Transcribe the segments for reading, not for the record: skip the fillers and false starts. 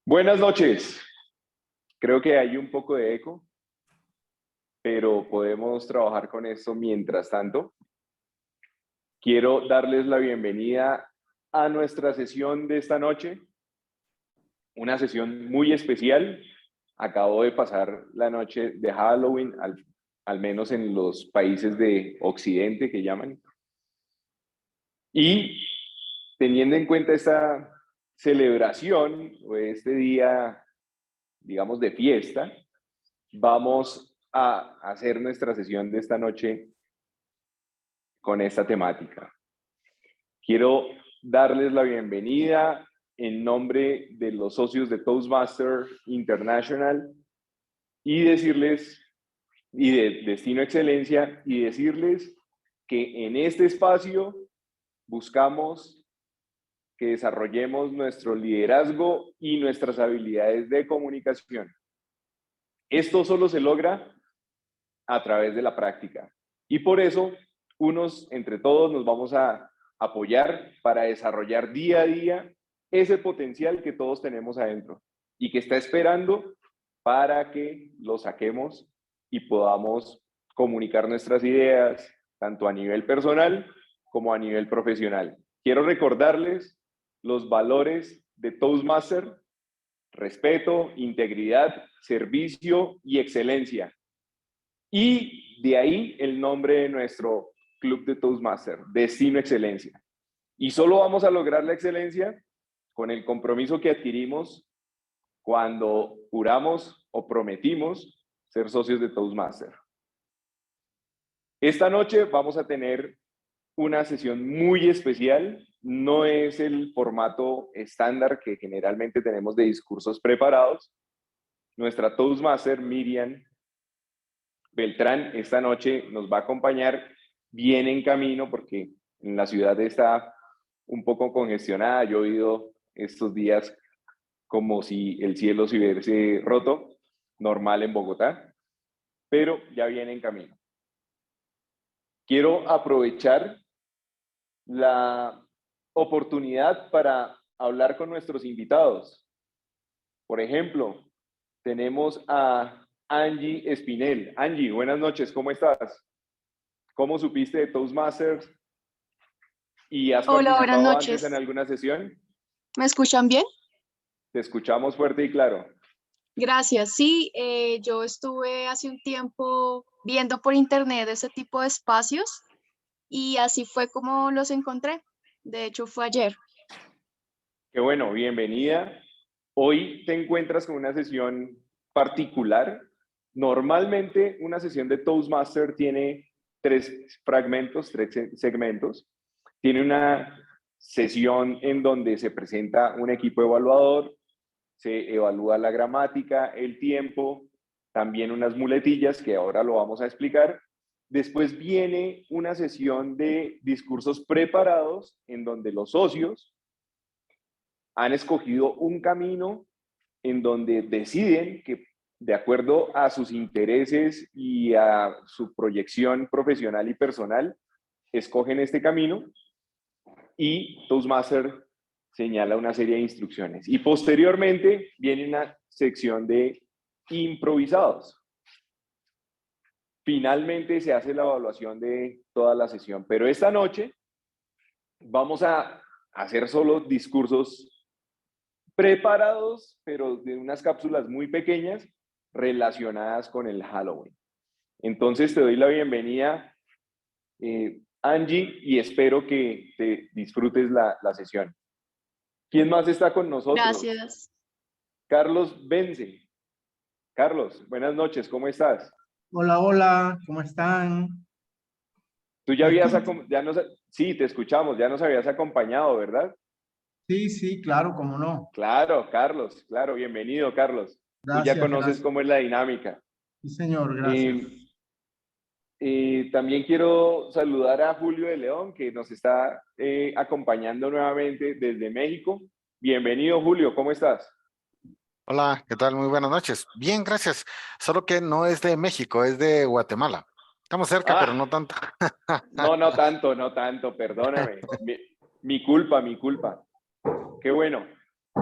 Buenas noches. Creo que hay un poco de eco, pero podemos trabajar con esto mientras tanto. Quiero darles la bienvenida a nuestra sesión de esta noche, una sesión muy especial. Acabo de pasar la noche de Halloween, al menos en los países de Occidente que llaman. Y teniendo en cuenta esta celebración o este día, digamos, de fiesta, vamos a hacer nuestra sesión de esta noche con esta temática. Quiero darles la bienvenida en nombre de los socios de Toastmaster International y decirles, y de Destino Excelencia, y decirles que en este espacio buscamos que desarrollemos nuestro liderazgo y nuestras habilidades de comunicación. Esto solo se logra a través de la práctica. Y por eso, entre todos, nos vamos a apoyar para desarrollar día a día ese potencial que todos tenemos adentro y que está esperando para que lo saquemos y podamos comunicar nuestras ideas, tanto a nivel personal como a nivel profesional. Quiero recordarles los valores de Toastmaster: respeto, integridad, servicio y excelencia. Y de ahí el nombre de nuestro club de Toastmaster, Destino Excelencia. Y solo vamos a lograr la excelencia con el compromiso que adquirimos cuando juramos o prometimos ser socios de Toastmaster. Esta noche vamos a tener una sesión muy especial. No es el formato estándar que generalmente tenemos de discursos preparados. Nuestra Toastmaster, Miriam Beltrán, esta noche nos va a acompañar, bien en camino porque en la ciudad está un poco congestionada. Ha llovido estos días como si el cielo se hubiese roto, normal en Bogotá, pero ya viene en camino. Quiero aprovechar la oportunidad para hablar con nuestros invitados. Por ejemplo, tenemos a Angie Espinel. Angie, buenas noches, ¿cómo estás? ¿Cómo supiste de Toastmasters? ¿Y has Hola, buenas participado antes en noches. alguna sesión? ¿Me escuchan bien? Te escuchamos fuerte y claro. Gracias. Sí, yo estuve hace un tiempo viendo por internet ese tipo de espacios y así fue como los encontré. De hecho, fue ayer. Qué bueno, bienvenida. Hoy te encuentras con una sesión particular. Normalmente una sesión de Toastmaster tiene tres fragmentos, tres segmentos. Tiene una sesión en donde se presenta un equipo evaluador, se evalúa la gramática, el tiempo, también unas muletillas que ahora lo vamos a explicar. Después viene una sesión de discursos preparados en donde los socios han escogido un camino en donde deciden que, de acuerdo a sus intereses y a su proyección profesional y personal, escogen este camino y Toastmaster señala una serie de instrucciones. Y posteriormente viene una sección de improvisados. Finalmente se hace la evaluación de toda la sesión, pero esta noche vamos a hacer solo discursos preparados, pero de unas cápsulas muy pequeñas relacionadas con el Halloween. Entonces te doy la bienvenida, Angie, y espero que te disfrutes la sesión. ¿Quién más está con nosotros? Gracias. Carlos Bence. Carlos, buenas noches, ¿cómo estás? Hola, hola, ¿cómo están? Tú ya ¿Me habías, escuchan? sí, te escuchamos, ya nos habías acompañado, ¿verdad? Sí, sí, claro, cómo no. Claro, Carlos, claro, bienvenido, Carlos. Tú ya Gracias, conoces gracias. cómo es la dinámica. Sí, señor, gracias. Eh, También quiero saludar a Julio de León, que nos está acompañando nuevamente desde México. Bienvenido, Julio, ¿cómo estás? Hola, ¿qué tal? Muy buenas noches. Bien, gracias. Solo que no es de México, es de Guatemala. Estamos cerca, pero no Ah, tanto. no, no tanto, perdóname. Mi culpa, mi culpa. Qué bueno.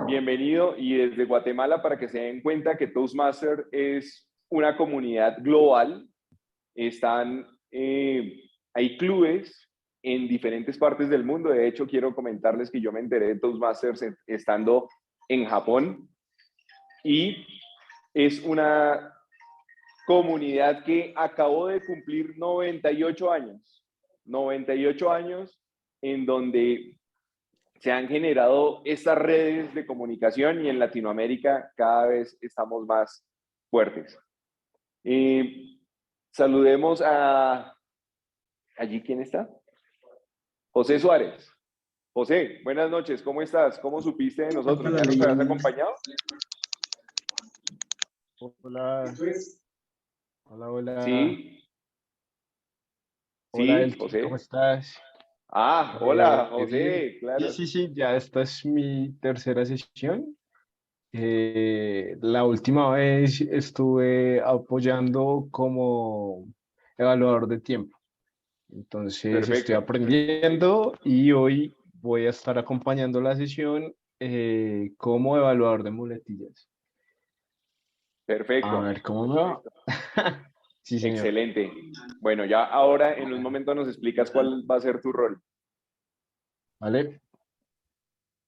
bienvenido. Y desde Guatemala, para que se den cuenta que Toastmaster es una comunidad global, hay clubes en diferentes partes del mundo. De hecho, quiero comentarles que yo me enteré de Toastmasters estando en Japón, y es una comunidad que acabó de cumplir 98 años. 98 años en donde se han generado estas redes de comunicación, y en Latinoamérica cada vez estamos más fuertes. Saludemos a... ¿Allí quién está? José Suárez. José, buenas noches, ¿cómo estás? ¿Cómo supiste de nosotros? ¿Ya nos habías acompañado? Hola, hola, hola. Sí. Hola, Sí, Elkin, José. ¿cómo estás? Hola, Bien. José, claro. Sí, ya esta es mi tercera sesión. La última vez estuve apoyando como evaluador de tiempo. Entonces estoy Perfecto. aprendiendo y hoy voy a estar acompañando la sesión como evaluador de muletillas. Perfecto. A ver cómo me va. Sí, señor. Excelente. Bueno, ya ahora en un momento nos explicas cuál va a ser tu rol. ¿Vale?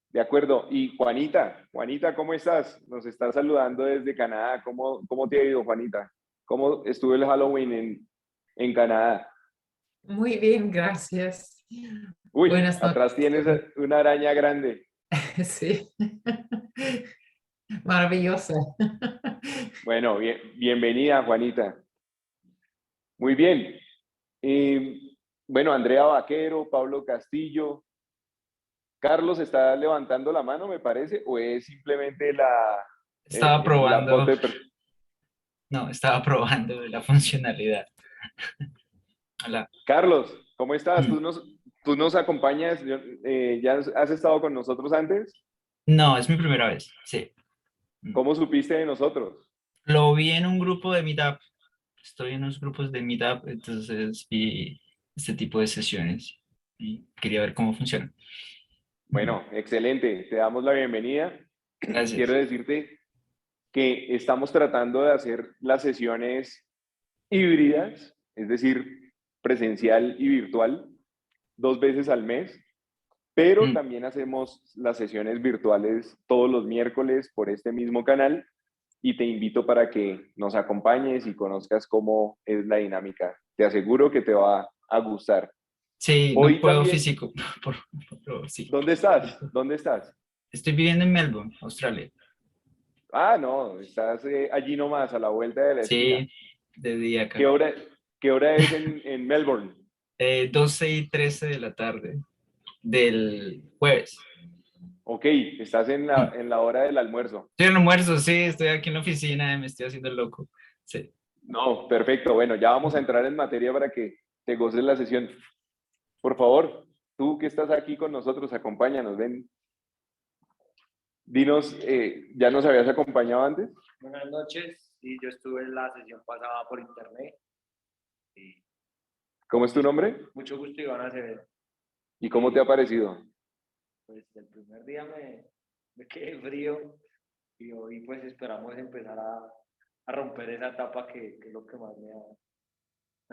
De acuerdo. Y Juanita, ¿cómo estás? Nos estás saludando desde Canadá. ¿Cómo te ha ido, Juanita? ¿Cómo estuvo el Halloween en Canadá? Muy bien, gracias. Uy, Buenas atrás tienes noches. una araña grande. Sí. Maravillosa. Bueno, bienvenida, Juanita. Muy bien. Bueno, Andrea Vaquero, Pablo Castillo. Carlos está levantando la mano, me parece, o es simplemente Estaba la probando, foto de... no, estaba probando la funcionalidad. Hola. Carlos, ¿cómo estás? ¿Tú nos acompañas? ¿Ya has estado con nosotros antes? No, es mi primera vez, sí. ¿Cómo supiste de nosotros? Lo vi en un grupo de Meetup. Estoy en unos grupos de Meetup, entonces vi este tipo de sesiones y quería ver cómo funciona. Bueno, excelente. Te damos la bienvenida. Quiero Gracias. decirte que estamos tratando de hacer las sesiones híbridas, es decir, presencial y virtual, 2 veces al mes, pero también hacemos las sesiones virtuales todos los miércoles por este mismo canal, y te invito para que nos acompañes y conozcas cómo es la dinámica. Te aseguro que te va a gustar. Sí, no Hoy puedo también... físico, pero sí. ¿Dónde estás? ¿Dónde estás? Estoy viviendo en Melbourne, Australia. Ah, no, estás allí nomás, a la vuelta de la esquina. Sí, de día ¿Qué acá. hora es en Melbourne? 12:13 de la tarde del jueves. Ok, estás en la hora del almuerzo. Estoy en almuerzo, sí, estoy aquí en la oficina, me estoy haciendo loco. Sí. No, perfecto. Bueno, ya vamos a entrar en materia para que te goces la sesión. Por favor, tú que estás aquí con nosotros, acompáñanos, ven. Dinos, ¿ya nos habías acompañado antes? Buenas noches, sí, yo estuve en la sesión pasada por internet. Y ¿Cómo es tu nombre? mucho gusto, Iván Acevedo. ¿Y cómo te ha parecido? Pues el primer día me quedé frío y hoy pues esperamos empezar a romper esa etapa que es lo que más me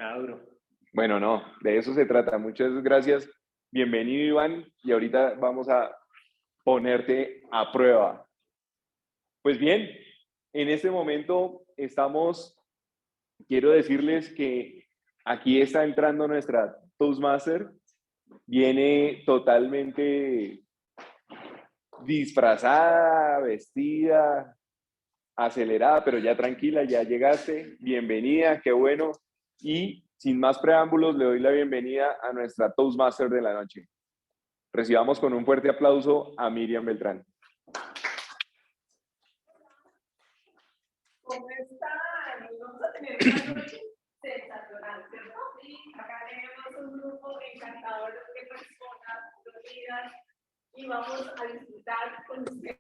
da duro. Bueno, no, de eso se trata. Muchas gracias. Bienvenido, Iván, y ahorita vamos a ponerte a prueba. Pues bien, en este momento quiero decirles que aquí está entrando nuestra Toastmaster. Viene totalmente disfrazada, vestida, acelerada, pero ya tranquila, ya llegaste. Bienvenida, qué bueno. Y sin más preámbulos, le doy la bienvenida a nuestra Toastmaster de la noche. Recibamos con un fuerte aplauso a Miriam Beltrán. ¿Cómo están? Vamos a tener una noche sensacional, ¿cierto? Sí, acá tenemos un grupo encantador de personas reunidas y vamos a disfrutar con ustedes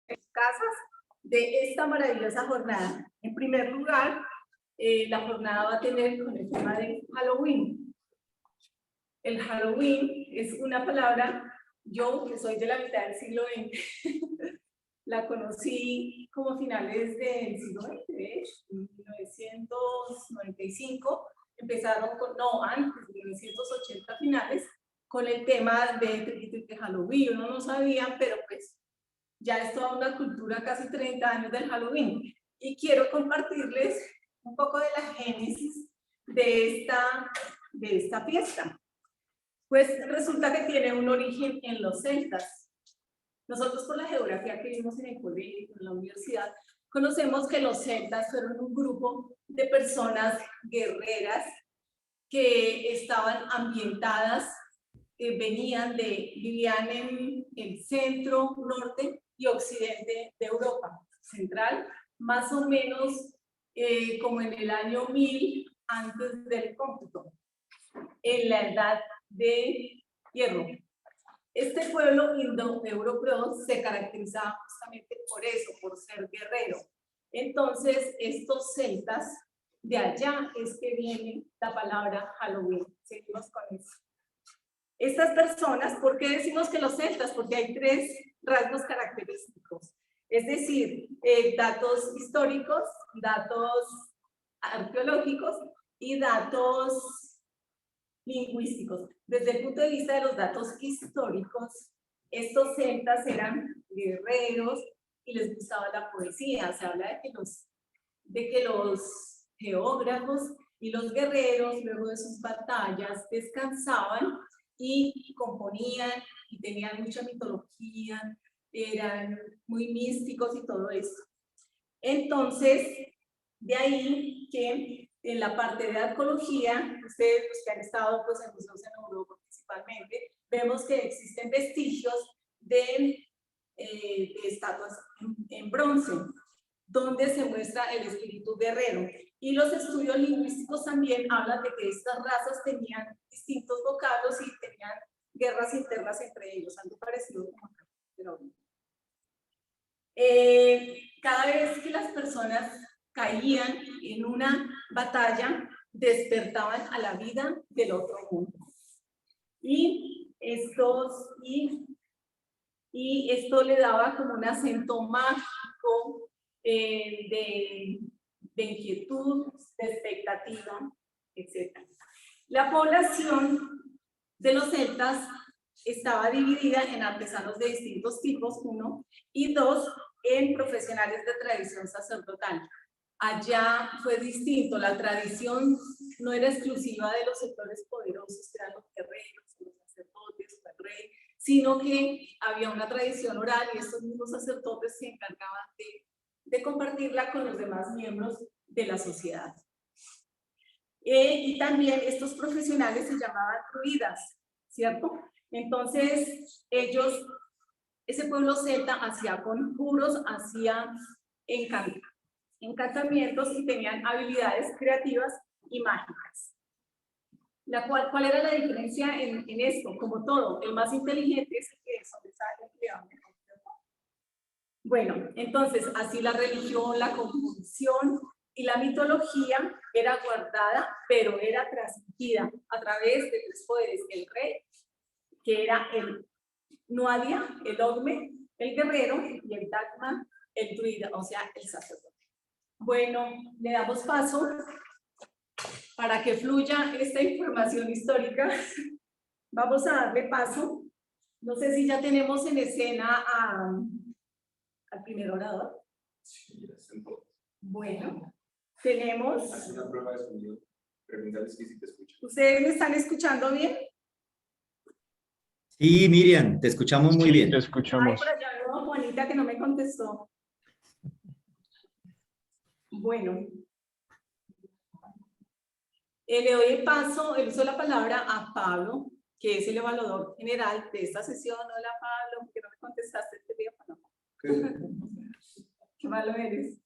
en sus casas de esta maravillosa jornada. En primer lugar, la jornada va a tener con el tema de Halloween. El Halloween es una palabra, yo que soy de la mitad del siglo XX, La conocí como a finales del siglo XX, en 1995. Empezaron con, no, antes, de 1980 finales, con el tema de Halloween. Uno no sabía, pero pues ya es toda una cultura, casi 30 años del Halloween. Y quiero compartirles un poco de la génesis de esta fiesta. Pues resulta que tiene un origen en los celtas. Nosotros, por la geografía que vimos en el colegio, en la universidad, conocemos que los celtas fueron un grupo de personas guerreras que estaban ambientadas, vivían en el centro, norte y occidente de Europa central, más o menos como en el año 1000 antes del cómputo, en la edad de hierro. Este pueblo indoeuropeo se caracterizaba justamente por eso, por ser guerrero. Entonces, estos celtas, de allá es que viene la palabra Halloween. Seguimos con eso. Estas personas, ¿por qué decimos que los celtas? Porque hay 3 rasgos característicos. Es decir, datos históricos, datos arqueológicos y datos lingüísticos. Desde el punto de vista de los datos históricos, estos celtas eran guerreros y les gustaba la poesía. Se habla de que los geógrafos y los guerreros, luego de sus batallas, descansaban y componían y tenían mucha mitología, eran muy místicos y todo eso. Entonces, de ahí que en la parte de arqueología, ustedes los que han estado pues, en museos en Europa principalmente, vemos que existen vestigios de estatuas en bronce, donde se muestra el espíritu guerrero. Y los estudios lingüísticos también hablan de que estas razas tenían distintos vocablos y tenían guerras internas entre ellos, algo parecido como acá. Pero, cada vez que las personas caían en una batalla, despertaban a la vida del otro mundo. Y esto le daba como un acento mágico de inquietud, de expectativa, etc. La población de los celtas estaba dividida en artesanos de distintos tipos, 1, y 2, en profesionales de tradición sacerdotal. Allá fue distinto, la tradición no era exclusiva de los sectores poderosos, que eran los guerreros, los sacerdotes, el rey, sino que había una tradición oral y estos mismos sacerdotes se encargaban de compartirla con los demás miembros de la sociedad. Y también estos profesionales se llamaban druidas, ¿cierto? Entonces, ese pueblo celta hacía conjuros, hacía encantamientos y tenían habilidades creativas y mágicas. ¿Cuál era la diferencia en esto? Como todo, el más inteligente es el que sobresale, el que va mejor. Bueno, entonces, así la religión, la composición y la mitología era guardada, pero era transmitida a través de 3 poderes: el rey, que era el Nuadia, el Ogme, el guerrero, y el Dagma, el druida, o sea, el sacerdote. Bueno, le damos paso para que fluya esta información histórica. Vamos a darle paso. No sé si ya tenemos en escena al primer orador. Bueno, tenemos... ¿Ustedes me están escuchando bien? Sí, Miriam, te escuchamos muy bien. Te escuchamos. Ay, por allá veo a Juanita que no me contestó. Bueno. Le doy el uso de la palabra a Pablo, que es el evaluador general de esta sesión. Hola, Pablo, que no me contestaste el teléfono. Qué malo eres.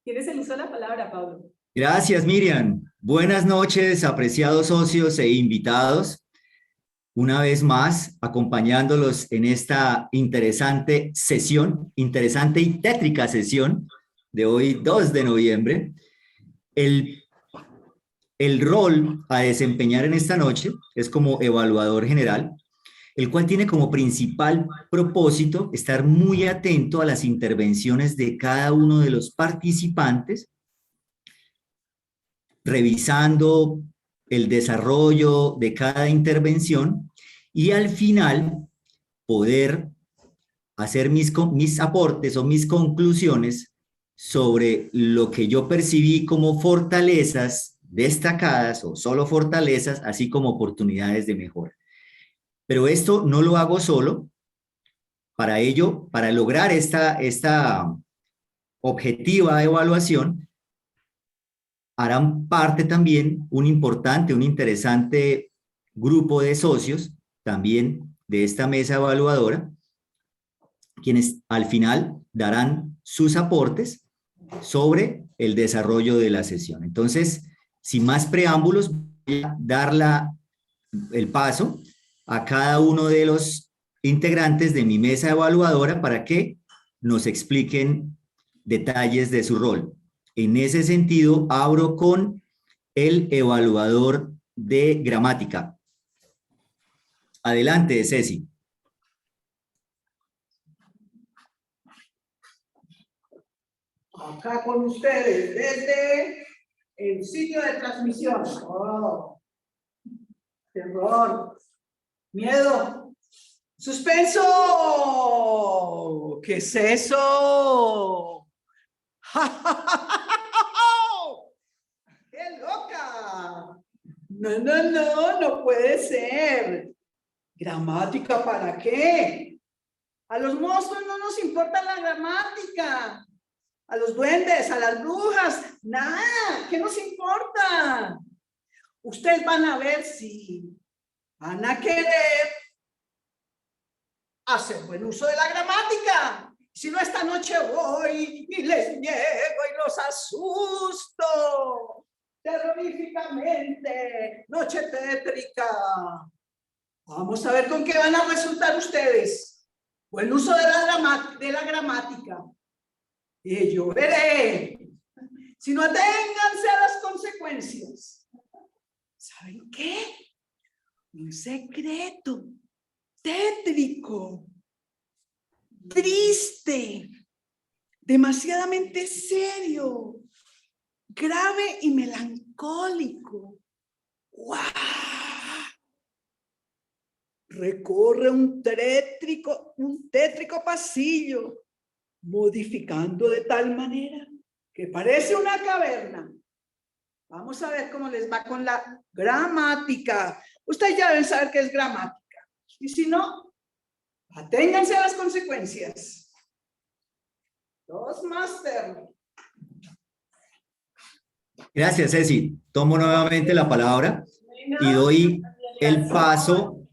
¿Tienes el uso de la palabra, Pablo? Gracias, Miriam. Buenas noches, apreciados socios e invitados. Una vez más, acompañándolos en esta interesante y tétrica sesión de hoy, 2 de noviembre. El rol a desempeñar en esta noche es como evaluador general el cual tiene como principal propósito estar muy atento a las intervenciones de cada uno de los participantes, revisando el desarrollo de cada intervención y al final poder hacer mis aportes o mis conclusiones sobre lo que yo percibí como fortalezas destacadas o solo fortalezas, así como oportunidades de mejora. Pero esto no lo hago solo. Para ello, para lograr esta objetiva evaluación, harán parte también un interesante grupo de socios también de esta mesa evaluadora, quienes al final darán sus aportes sobre el desarrollo de la sesión. Entonces, sin más preámbulos, voy a dar el paso a cada uno de los integrantes de mi mesa evaluadora para que nos expliquen detalles de su rol. En ese sentido, abro con el evaluador de gramática. Adelante, Ceci. Acá con ustedes, desde el sitio de transmisión. Oh, terror, miedo, suspenso. ¿Qué es eso? ¡Qué loca! No puede ser. ¿Gramática para qué? A los monstruos no nos importa la gramática. A los duendes, a las brujas, nada, ¿qué nos importa? Ustedes van a ver si van a querer hacer buen uso de la gramática. Si no, esta noche voy y les niego y los asusto terroríficamente. Noche tétrica. Vamos a ver con qué van a resultar ustedes. Buen uso de la gramática. Y yo veré. Si no, aténganse a las consecuencias. ¿Saben qué? Un secreto tétrico, triste, demasiadamente serio, grave y melancólico. ¡Guau! Recorre un tétrico pasillo, modificando de tal manera que parece una caverna. Vamos a ver cómo les va con la gramática. Ustedes ya deben saber qué es gramática. Y si no, aténganse a las consecuencias. Los máster. Gracias, Ceci. Tomo nuevamente la palabra y doy el paso.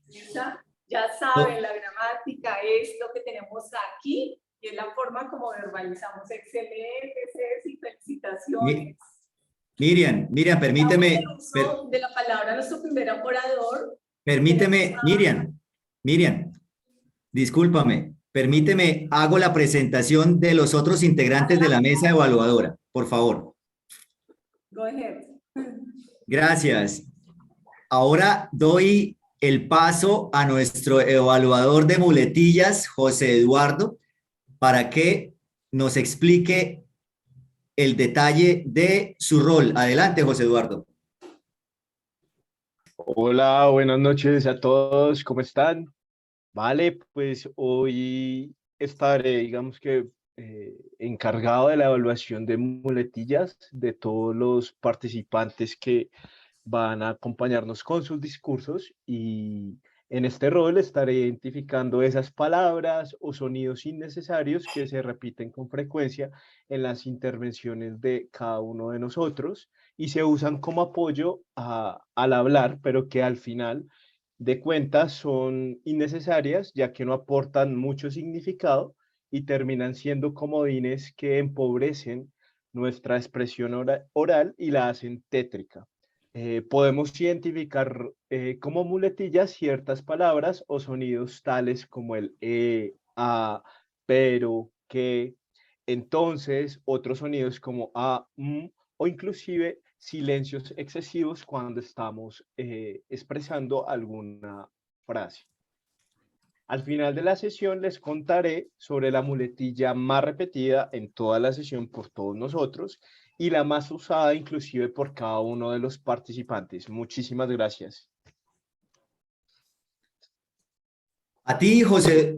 Ya saben, la gramática es lo que tenemos aquí y es la forma como verbalizamos. Excelente, Ceci, felicitaciones. Miriam, permíteme. De la palabra, nuestro primer orador. Permíteme, Miriam, discúlpame. Permíteme, hago la presentación de los otros integrantes de la mesa evaluadora, por favor. Go ahead. Gracias. Ahora doy el paso a nuestro evaluador de muletillas, José Eduardo, para que nos explique el detalle de su rol. Adelante, José Eduardo. Hola, buenas noches a todos, ¿cómo están? Vale, pues hoy estaré, digamos que, encargado de la evaluación de muletillas de todos los participantes que van a acompañarnos con sus discursos, y en este rol estaré identificando esas palabras o sonidos innecesarios que se repiten con frecuencia en las intervenciones de cada uno de nosotros y se usan como apoyo al hablar, pero que al final de cuentas son innecesarias, ya que no aportan mucho significado y terminan siendo comodines que empobrecen nuestra expresión oral y la hacen tétrica. Podemos identificar como muletillas ciertas palabras o sonidos tales como el a, pero, que, entonces, otros sonidos como a, o inclusive silencios excesivos cuando estamos expresando alguna frase. Al final de la sesión les contaré sobre la muletilla más repetida en toda la sesión por todos nosotros y la más usada inclusive por cada uno de los participantes. Muchísimas gracias. A ti, José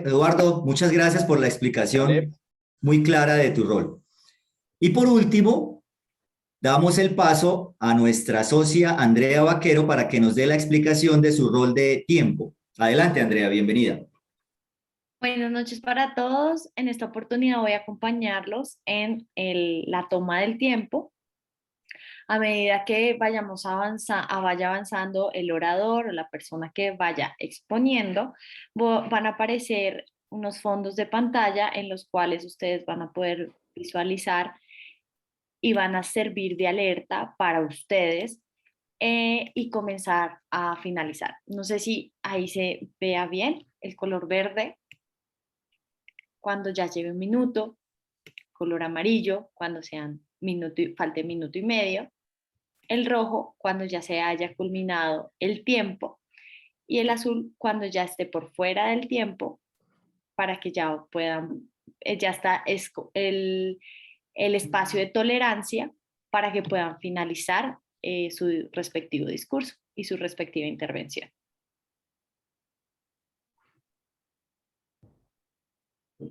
Eduardo, muchas gracias por la explicación muy clara de tu rol. Y por último, damos el paso a nuestra socia Andrea Vaquero para que nos dé la explicación de su rol de tiempo. Adelante, Andrea, bienvenida. Buenas noches para todos. En esta oportunidad voy a acompañarlos en la toma del tiempo. A medida que vaya avanzando el orador o la persona que vaya exponiendo, van a aparecer unos fondos de pantalla en los cuales ustedes van a poder visualizar y van a servir de alerta para ustedes y comenzar a finalizar. No sé si ahí se vea bien el color verde cuando ya lleve un minuto, color amarillo cuando sean falte minuto y medio, el rojo cuando ya se haya culminado el tiempo y el azul cuando ya esté por fuera del tiempo para que ya puedan, ya está el espacio de tolerancia para que puedan finalizar su respectivo discurso y su respectiva intervención.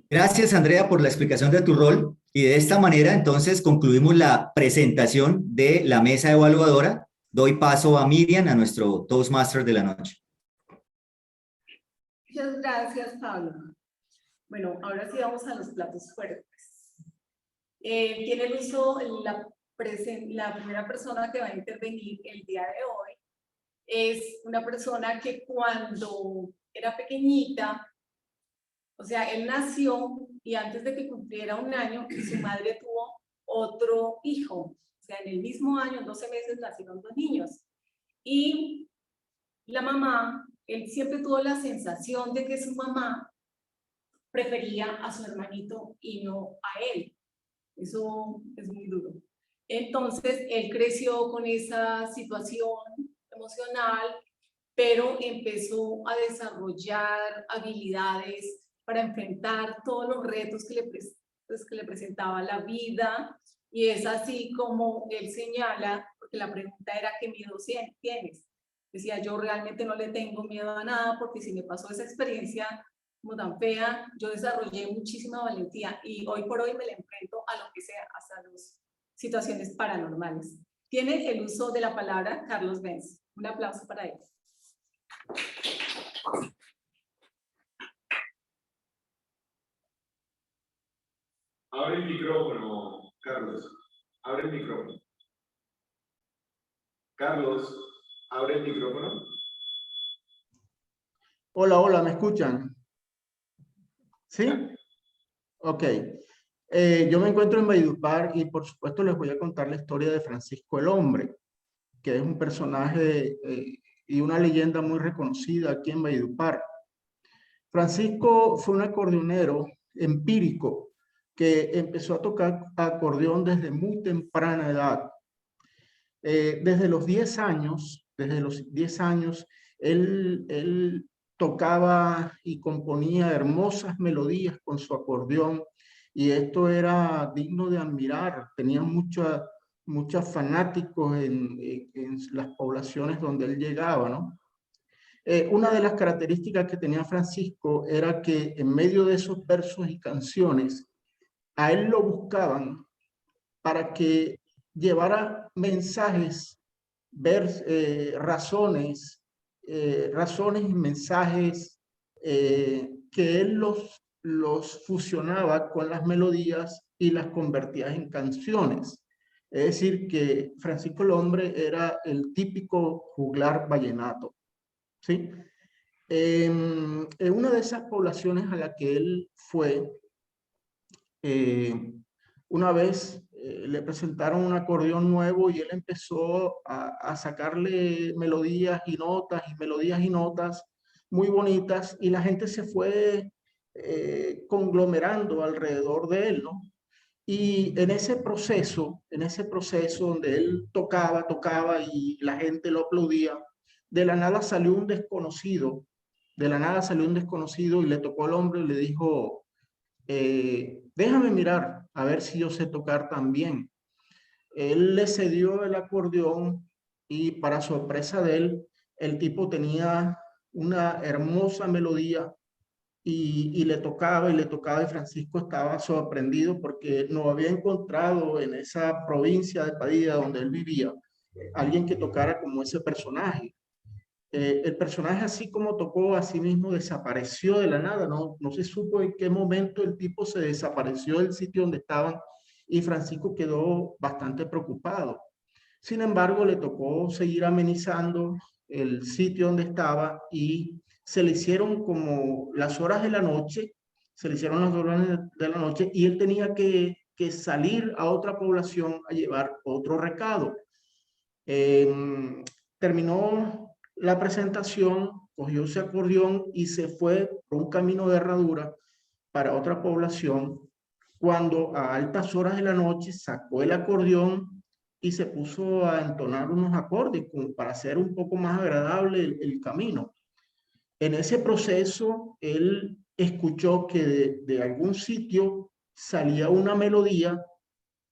Gracias, Andrea, por la explicación de tu rol. Y de esta manera, entonces, concluimos la presentación de la mesa evaluadora. Doy paso a Miriam, a nuestro Toastmaster de la noche. Muchas gracias, Pablo. Bueno, ahora sí vamos a los platos fuertes. Tiene el uso la primera persona que va a intervenir el día de hoy. Es una persona que cuando era pequeñita, o sea, él nació y antes de que cumpliera 1 año, su madre tuvo otro hijo. O sea, en el mismo año, en 12 meses, nacieron 2 niños. Y la mamá, él siempre tuvo la sensación de que su mamá prefería a su hermanito y no a él. Eso es muy duro. Entonces, él creció con esa situación emocional, pero empezó a desarrollar habilidades para enfrentar todos los retos que le presentaba la vida, y es así como él señala, porque la pregunta era ¿qué miedo tienes? Decía, yo realmente no le tengo miedo a nada, porque si me pasó esa experiencia como tan fea, yo desarrollé muchísima valentía y hoy por hoy me la enfrento a lo que sea, hasta las situaciones paranormales. Tiene el uso de la palabra Carlos Benz. Un aplauso para él. Abre el micrófono, Carlos. Abre el micrófono. Carlos, abre el micrófono. Hola, hola, ¿me escuchan? ¿Sí? Ok. Yo me encuentro en Valledupar y por supuesto les voy a contar la historia de Francisco el Hombre, que es un personaje y una leyenda muy reconocida aquí en Valledupar. Francisco fue un acordeonero empírico que empezó a tocar acordeón desde muy temprana edad. Desde los 10 años, él tocaba y componía hermosas melodías con su acordeón, y esto era digno de admirar. Tenía muchos fanáticos en las poblaciones donde él llegaba, ¿no? Una de las características que tenía Francisco era que en medio de esos versos y canciones, a él lo buscaban para que llevara mensajes, razones y mensajes que él los fusionaba con las melodías y las convertía en canciones. Es decir, que Francisco el Hombre era el típico juglar vallenato, ¿sí? En una de esas poblaciones a la que él fue, una vez le presentaron un acordeón nuevo y él empezó a sacarle melodías y notas muy bonitas, y la gente se fue conglomerando alrededor de él, ¿no? Y en ese proceso donde él tocaba y la gente lo aplaudía, de la nada salió un desconocido De la nada salió un desconocido y le tocó al hombre y le dijo, déjame mirar, a ver si yo sé tocar también. Él le cedió el acordeón y para sorpresa de él, el tipo tenía una hermosa melodía y le tocaba y le tocaba y Francisco estaba sorprendido porque no había encontrado en esa provincia de Padilla donde él vivía alguien que tocara como ese personaje. El personaje así como tocó, así mismo desapareció de la nada, no se supo en qué momento el tipo se desapareció del sitio donde estaban y Francisco quedó bastante preocupado. Sin embargo, le tocó seguir amenizando el sitio donde estaba y se le hicieron como las horas de la noche, se le hicieron las horas de la noche y él tenía que salir a otra población a llevar otro recado. Terminó la presentación, cogió ese acordeón y se fue por un camino de herradura para otra población. Cuando a altas horas de la noche sacó el acordeón y se puso a entonar unos acordes como para hacer un poco más agradable el camino. En ese proceso, él escuchó que de algún sitio salía una melodía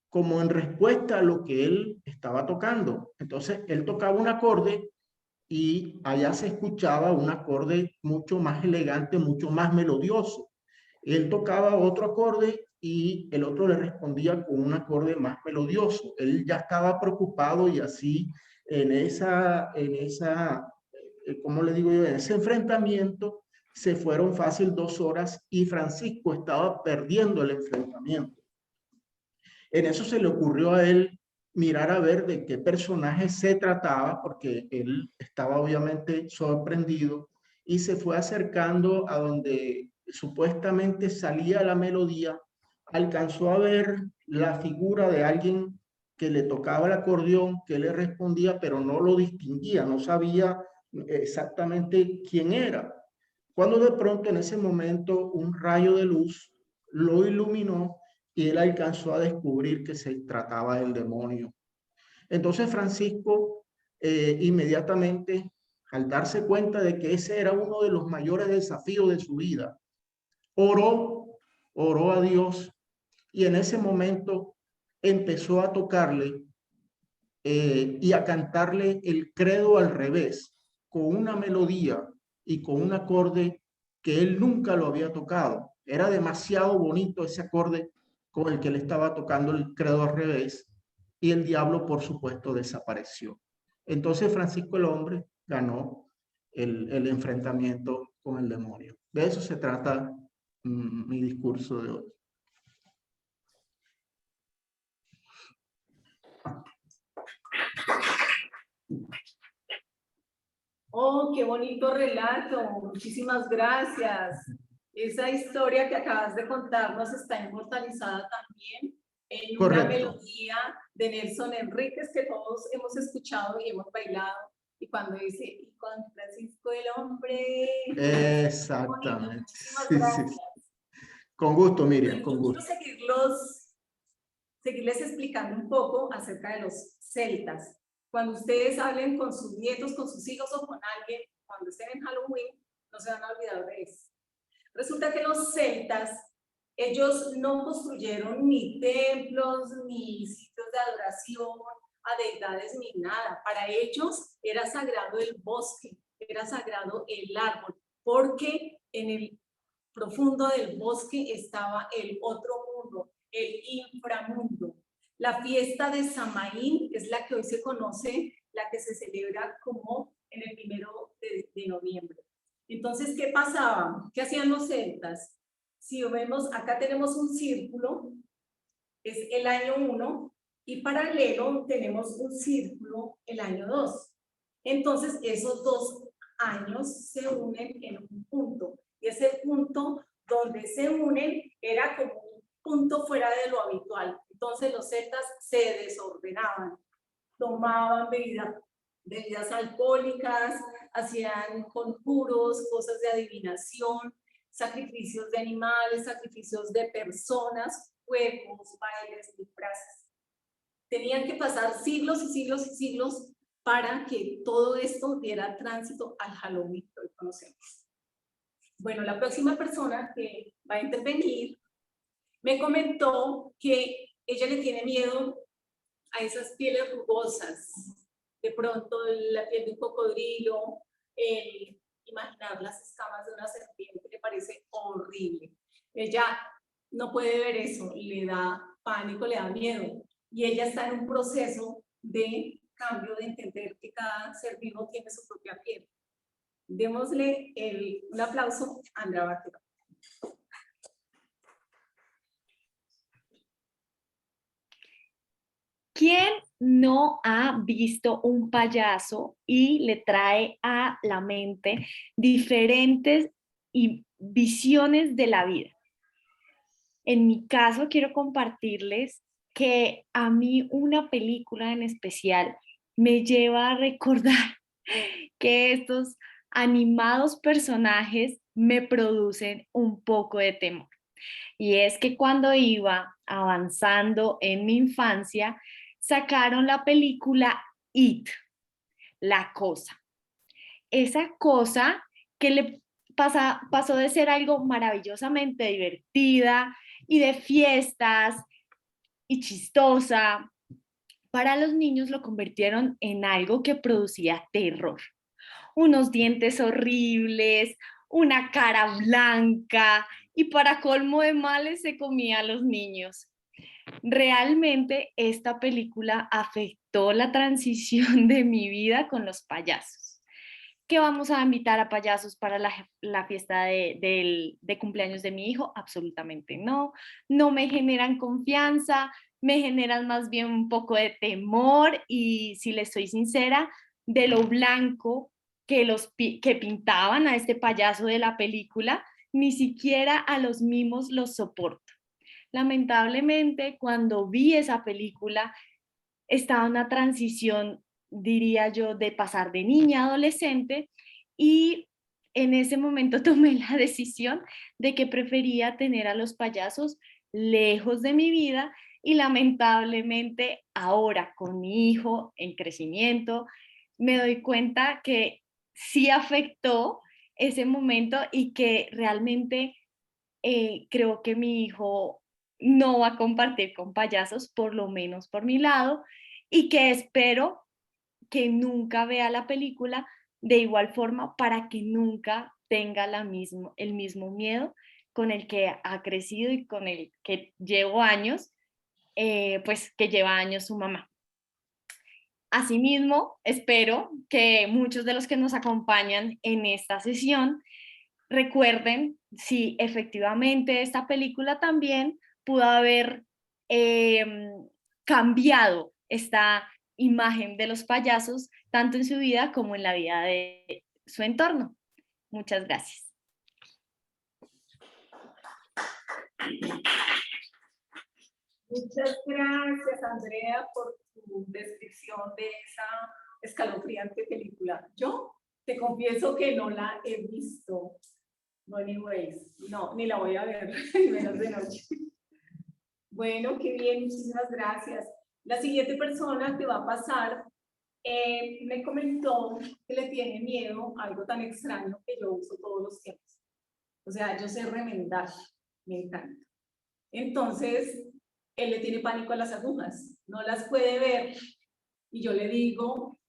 como en respuesta a lo que él estaba tocando. Entonces, él tocaba un acorde y allá se escuchaba un acorde mucho más elegante, mucho más melodioso. Él tocaba otro acorde y el otro le respondía con un acorde más melodioso. Él ya estaba preocupado y así ¿cómo le digo yo? En ese enfrentamiento se fueron fácil 2 horas y Francisco estaba perdiendo el enfrentamiento. En eso se le ocurrió a él mirar a ver de qué personaje se trataba, porque él estaba obviamente sorprendido y se fue acercando a donde supuestamente salía la melodía, alcanzó a ver la figura de alguien que le tocaba el acordeón, que le respondía, pero no lo distinguía, no sabía exactamente quién era. Cuando de pronto en ese momento un rayo de luz lo iluminó y él alcanzó a descubrir que se trataba del demonio. Entonces Francisco inmediatamente, al darse cuenta de que ese era uno de los mayores desafíos de su vida, oró a Dios y en ese momento empezó a tocarle y a cantarle el credo al revés, con una melodía y con un acorde que él nunca lo había tocado. Era demasiado bonito ese acorde con el que él estaba tocando el credo al revés y el diablo, por supuesto, desapareció. Entonces Francisco el hombre ganó el enfrentamiento con el demonio. De eso se trata mi discurso de hoy. Oh, qué bonito relato. Muchísimas gracias. Esa historia que acabas de contarnos está inmortalizada también en una melodía de Nelson Enríquez que todos hemos escuchado y hemos bailado. Y cuando dice, y con Francisco el hombre. Exactamente. Muchísimas gracias. Sí. Con gusto, Miriam, con gusto. Quiero seguirles explicando un poco acerca de los celtas. Cuando ustedes hablen con sus nietos, con sus hijos o con alguien, cuando estén en Halloween, no se van a olvidar de eso. Resulta que los celtas, ellos no construyeron ni templos, ni sitios de adoración a deidades, ni nada. Para ellos era sagrado el bosque, era sagrado el árbol, porque en el profundo del bosque estaba el otro mundo, el inframundo. La fiesta de Samaín es la que hoy se conoce, la que se celebra como en el 1 de noviembre. Entonces, ¿qué pasaba? ¿Qué hacían los celtas? Si vemos, acá tenemos un círculo, es el año 1, y paralelo tenemos un círculo, el año 2. Entonces, esos 2 años se unen en un punto, y ese punto donde se unen era como un punto fuera de lo habitual. Entonces, los celtas se desordenaban, tomaban bebidas alcohólicas, hacían conjuros, cosas de adivinación, sacrificios de animales, sacrificios de personas, juegos, bailes, disfraces. Tenían que pasar siglos y siglos y siglos para que todo esto diera tránsito al Halloween que hoy conocemos. Bueno, la próxima persona que va a intervenir me comentó que ella le tiene miedo a esas pieles rugosas, de pronto la piel de un cocodrilo, imaginar las escamas de una serpiente le parece horrible. Ella no puede ver eso, le da pánico, le da miedo. Y ella está en un proceso de cambio, de entender que cada ser vivo tiene su propia piel. Démosle un aplauso a Andrea Bartero. ¿Quién no ha visto un payaso y le trae a la mente diferentes visiones de la vida? En mi caso, quiero compartirles que a mí una película en especial me lleva a recordar que estos animados personajes me producen un poco de temor. Y es que cuando iba avanzando en mi infancia, sacaron la película It, La Cosa. Esa cosa que le pasó de ser algo maravillosamente divertida y de fiestas y chistosa, para los niños lo convirtieron en algo que producía terror. Unos dientes horribles, una cara blanca y para colmo de males se comía a los niños. Realmente esta película afectó la transición de mi vida con los payasos. ¿Que vamos a invitar a payasos para la fiesta de cumpleaños de mi hijo? Absolutamente no. No me generan confianza, me generan más bien un poco de temor y, si les soy sincera, de lo blanco que pintaban a este payaso de la película, ni siquiera a los mimos los soporto. Lamentablemente, cuando vi esa película, estaba en una transición, diría yo, de pasar de niña a adolescente y en ese momento tomé la decisión de que prefería tener a los payasos lejos de mi vida y lamentablemente ahora con mi hijo en crecimiento me doy cuenta que sí afectó ese momento y que realmente creo que mi hijo no va a compartir con payasos, por lo menos por mi lado, y que espero que nunca vea la película de igual forma para que nunca tenga el mismo miedo con el que ha crecido y con el que llevo años, pues que lleva años su mamá. Asimismo, espero que muchos de los que nos acompañan en esta sesión recuerden si efectivamente esta película también pudo haber cambiado esta imagen de los payasos, tanto en su vida como en la vida de su entorno. Muchas gracias. Muchas gracias, Andrea, por tu descripción de esa escalofriante película. Yo te confieso que no la he visto. No, anyways, no, ni la voy a ver, menos de noche. Bueno, qué bien, muchísimas gracias. La siguiente persona que va a pasar me comentó que le tiene miedo a algo tan extraño que yo uso todos los tiempos. O sea, yo sé remendar, me encanta. Entonces, él le tiene pánico a las agujas, no las puede ver. Y yo le digo,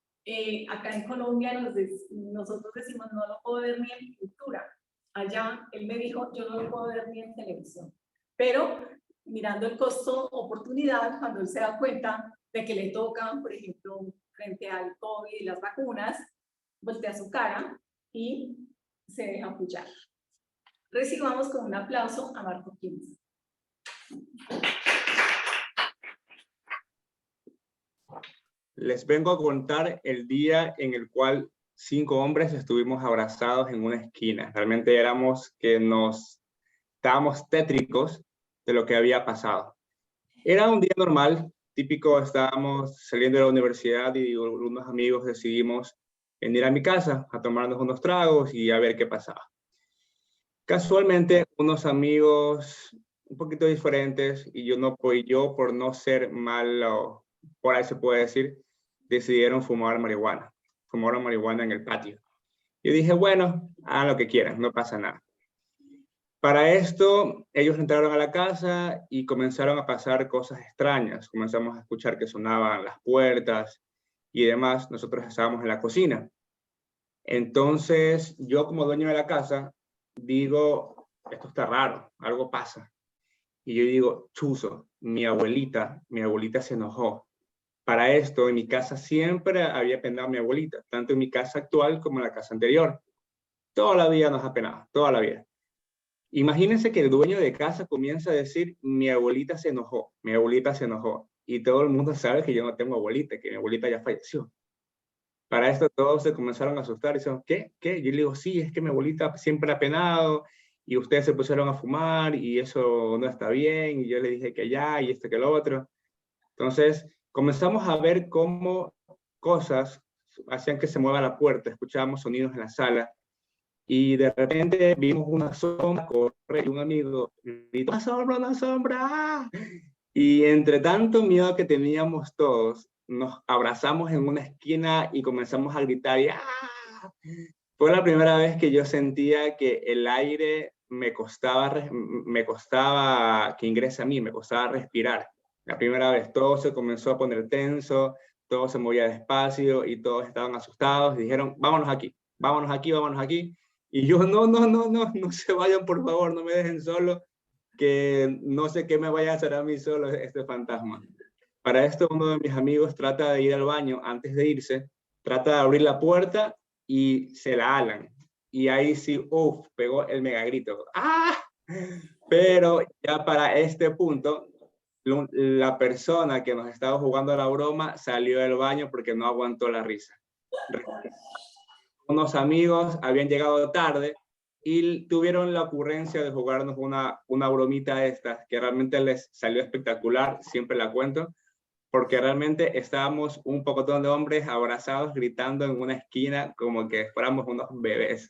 acá en Colombia nosotros decimos no lo puedo ver ni en pintura. Allá él me dijo, yo no lo puedo ver ni en televisión. Pero mirando el costo-oportunidad, cuando él se da cuenta de que le tocan, por ejemplo, frente al COVID y las vacunas, voltea su cara y se deja apoyar. Recibamos con un aplauso a Marco Quince. Les vengo a contar el día en el cual 5 hombres estuvimos abrazados en una esquina. Realmente éramos que nos estábamos tétricos de lo que había pasado. Era un día normal, típico, estábamos saliendo de la universidad y unos amigos decidimos venir a mi casa a tomarnos unos tragos y a ver qué pasaba. Casualmente, unos amigos un poquito diferentes y yo por no ser malo, por ahí se puede decir, decidieron fumar marihuana. Fumaron marihuana en el patio. Yo dije, bueno, hagan lo que quieran, no pasa nada. Para esto, ellos entraron a la casa y comenzaron a pasar cosas extrañas. Comenzamos a escuchar que sonaban las puertas y demás. Nosotros estábamos en la cocina. Entonces, yo como dueño de la casa, digo, esto está raro, algo pasa. Y yo digo, chuzo, mi abuelita se enojó. Para esto, en mi casa siempre había penado a mi abuelita, tanto en mi casa actual como en la casa anterior. Toda la vida nos ha penado, toda la vida. Imagínense que el dueño de casa comienza a decir, mi abuelita se enojó, mi abuelita se enojó. Y todo el mundo sabe que yo no tengo abuelita, que mi abuelita ya falleció. Para esto todos se comenzaron a asustar y dicen, ¿qué? ¿Qué? Yo le digo, sí, es que mi abuelita siempre ha penado y ustedes se pusieron a fumar y eso no está bien. Y yo le dije que ya y que lo otro. Entonces comenzamos a ver cómo cosas hacían que se mueva la puerta, escuchábamos sonidos en la sala. Y de repente vimos una sombra correr y un amigo gritó, una sombra! Y entre tanto miedo que teníamos todos, nos abrazamos en una esquina y comenzamos a gritar. ¡Ah! Fue la primera vez que yo sentía que el aire me costaba que ingrese a mí, me costaba respirar. La primera vez todo se comenzó a poner tenso, todo se movía despacio y todos estaban asustados y dijeron, vámonos aquí, vámonos aquí, vámonos aquí. Y yo, no se vayan, por favor, no me dejen solo, que no sé qué me vaya a hacer a mí solo este fantasma. Para esto, uno de mis amigos trata de ir al baño antes de irse, trata de abrir la puerta y se la alan. Y ahí sí, pegó el megagrito. ¡Ah! Pero ya para este punto, la persona que nos estaba jugando la broma salió del baño porque no aguantó la risa. Unos amigos habían llegado tarde y tuvieron la ocurrencia de jugarnos una bromita de estas, que realmente les salió espectacular, siempre la cuento, porque realmente estábamos un pocotón de hombres abrazados, gritando en una esquina como que fuéramos unos bebés.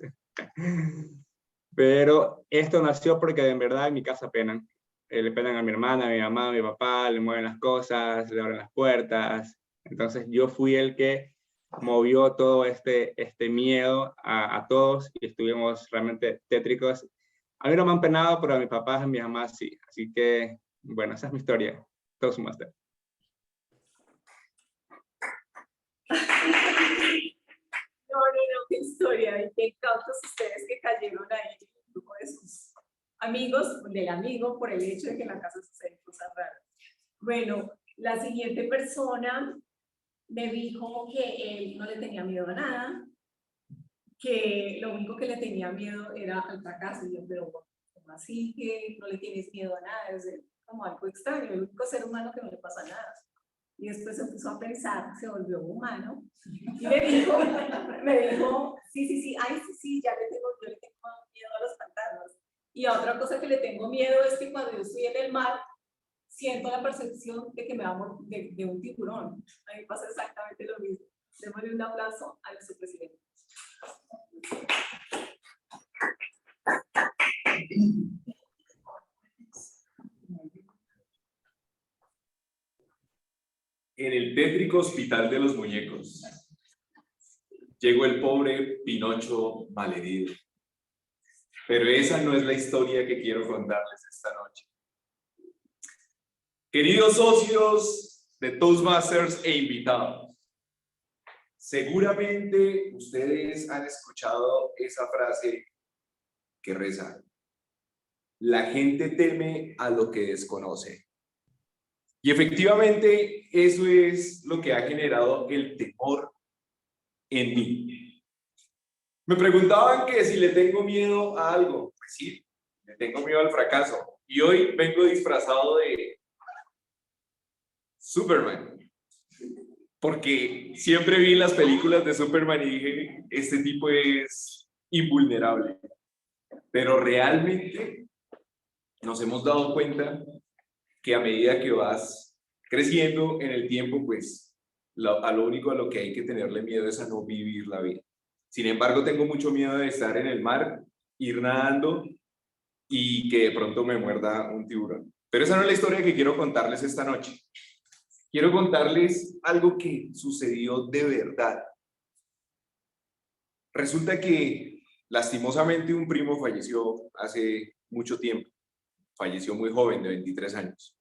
Pero esto nació porque de verdad en mi casa penan. Le penan a mi hermana, a mi mamá, a mi papá, le mueven las cosas, le abren las puertas. Entonces yo fui el que movió todo este miedo a todos y estuvimos realmente tétricos. A mí no me han penado, pero a mis papás y a mi mamá sí. Así que, bueno, esa es mi historia. Toastmaster. No, qué historia. Y qué cautos ustedes que cayeron ahí en el grupo de sus amigos, del amigo, por el hecho de que en la casa suceden cosas raras. Bueno, la siguiente persona me dijo que él no le tenía miedo a nada, que lo único que le tenía miedo era al fracaso. Y yo, pero ¿cómo así que no le tienes miedo a nada? Es como algo extraño, el único ser humano que no le pasa nada. Y después se puso a pensar, se volvió humano, y me dijo, sí, yo le tengo miedo a los fantasmas. Y a otra cosa que le tengo miedo es que cuando yo estoy en el mar, siento la percepción de que me va a morir de un tiburón. A mí pasa exactamente lo mismo. Démosle un aplauso a nuestro presidente. En el tétrico hospital de los muñecos, llegó el pobre Pinocho malherido. Pero esa no es la historia que quiero contarles esta noche. Queridos socios de Toastmasters e invitados, seguramente ustedes han escuchado esa frase que reza: la gente teme a lo que desconoce. Y efectivamente eso es lo que ha generado el temor en mí. Me preguntaban que si le tengo miedo a algo. Pues sí, le tengo miedo al fracaso. Y hoy vengo disfrazado de Superman. Porque siempre vi las películas de Superman y dije, este tipo es invulnerable. Pero realmente nos hemos dado cuenta que a medida que vas creciendo en el tiempo, pues a lo único a lo que hay que tenerle miedo es a no vivir la vida. Sin embargo, tengo mucho miedo de estar en el mar, ir nadando y que de pronto me muerda un tiburón. Pero esa no es la historia que quiero contarles esta noche. Quiero contarles algo que sucedió de verdad. Resulta que lastimosamente un primo falleció hace mucho tiempo. Falleció muy joven, de 23 años.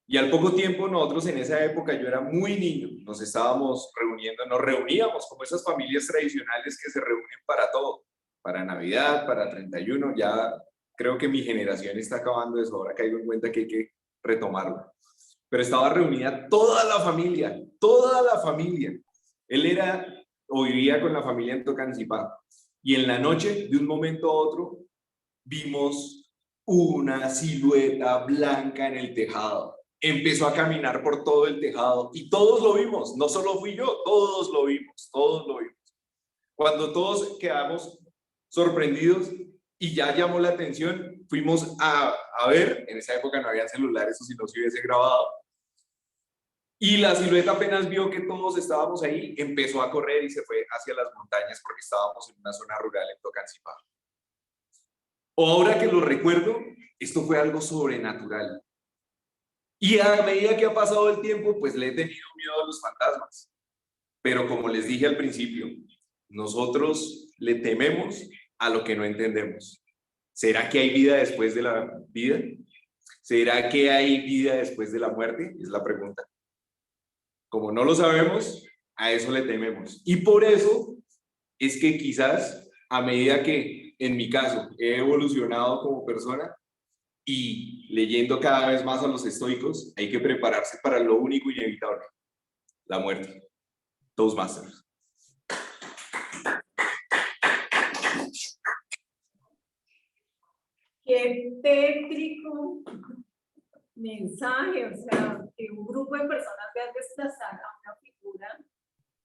Y al poco tiempo, nosotros en esa época, yo era muy niño, nos estábamos reuniendo, nos reuníamos como esas familias tradicionales que se reúnen para todo, para Navidad, para 31, ya creo que mi generación está acabando de eso, ahora caigo en cuenta que hay que retomarlo. Pero estaba reunida toda la familia, toda la familia. Él era o vivía con la familia en Tocancipá. Y en la noche, de un momento a otro, vimos una silueta blanca en el tejado. Empezó a caminar por todo el tejado y todos lo vimos, no solo fui yo, todos lo vimos, todos lo vimos. Cuando todos quedamos sorprendidos y ya llamó la atención, fuimos a ver, en esa época no había celulares o si no se hubiese grabado, y la silueta apenas vio que todos estábamos ahí, empezó a correr y se fue hacia las montañas porque estábamos en una zona rural en Tocancipá. Ahora que lo recuerdo, esto fue algo sobrenatural. Y a medida que ha pasado el tiempo, pues le he tenido miedo a los fantasmas. Pero como les dije al principio, nosotros le tememos a lo que no entendemos. ¿Será que hay vida después de la vida? ¿Será que hay vida después de la muerte? Es la pregunta. Como no lo sabemos, a eso le tememos. Y por eso es que quizás a medida que, en mi caso, he evolucionado como persona, y leyendo cada vez más a los estoicos, hay que prepararse para lo único inevitable, la muerte. Toastmasters. Qué tétrico mensaje, o sea, que un grupo de personas vean desplazar a una figura,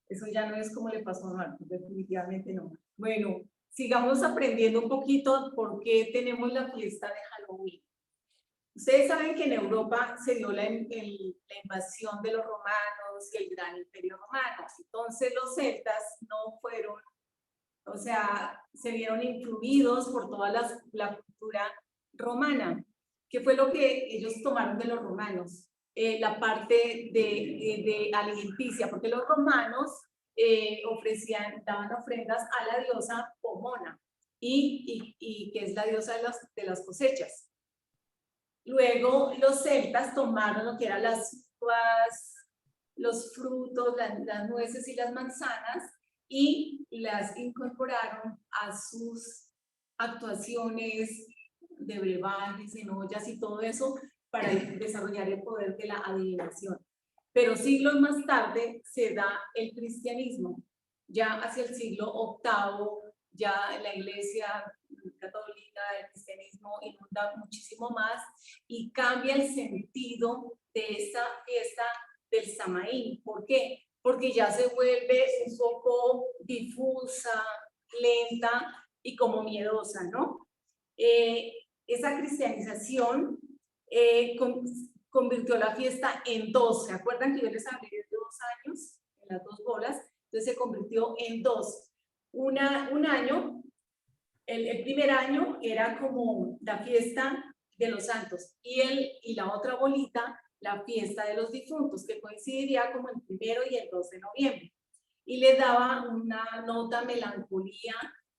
eso ya no es como le pasó a Marcos, definitivamente no. Bueno, sigamos aprendiendo un poquito por qué tenemos la fiesta de Halloween. Ustedes saben que en Europa se dio la invasión de los romanos y el gran imperio romano. Entonces los celtas no fueron, o sea, se vieron influidos por toda la cultura romana. ¿Qué fue lo que ellos tomaron de los romanos? La parte de alimenticia, porque los romanos daban ofrendas a la diosa Pomona, y que es la diosa de las cosechas. Luego los celtas tomaron lo que eran las uvas, los frutos, las nueces y las manzanas y las incorporaron a sus actuaciones de brebajes, en ollas y todo eso para desarrollar el poder de la adivinación. Pero siglos más tarde se da el cristianismo. Ya hacia el siglo VIII, ya la iglesia católica, el cristianismo inunda muchísimo más y cambia el sentido de esa fiesta del Samaín. ¿Por qué? Porque ya se vuelve un poco difusa, lenta y como miedosa, ¿no? Esa cristianización convirtió la fiesta en dos. ¿Se acuerdan que yo les hablé de 2 años, en las 2 bolas? Entonces se convirtió en 2. Un año, el primer año era como la fiesta de los santos y la otra bolita, la fiesta de los difuntos, que coincidiría como el 1 y el 2 de noviembre. Y le daba una nota melancolía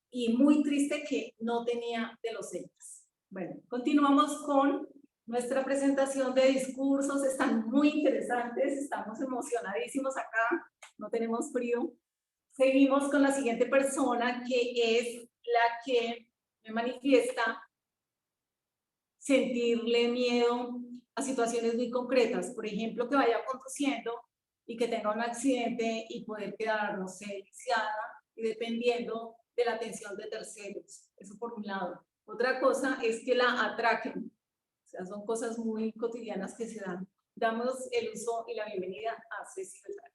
y muy triste que no tenía de los celtas. Bueno, continuamos con nuestra presentación de discursos. Están muy interesantes, estamos emocionadísimos acá, no tenemos frío. Seguimos con la siguiente persona, que es la que me manifiesta sentirle miedo a situaciones muy concretas. Por ejemplo, que vaya conduciendo y que tenga un accidente y poder quedar, no sé, lisiada y dependiendo de la atención de terceros. Eso por un lado. Otra cosa es que la atraquen. O sea, son cosas muy cotidianas que se dan. Damos el uso y la bienvenida a Ceci Beltrán.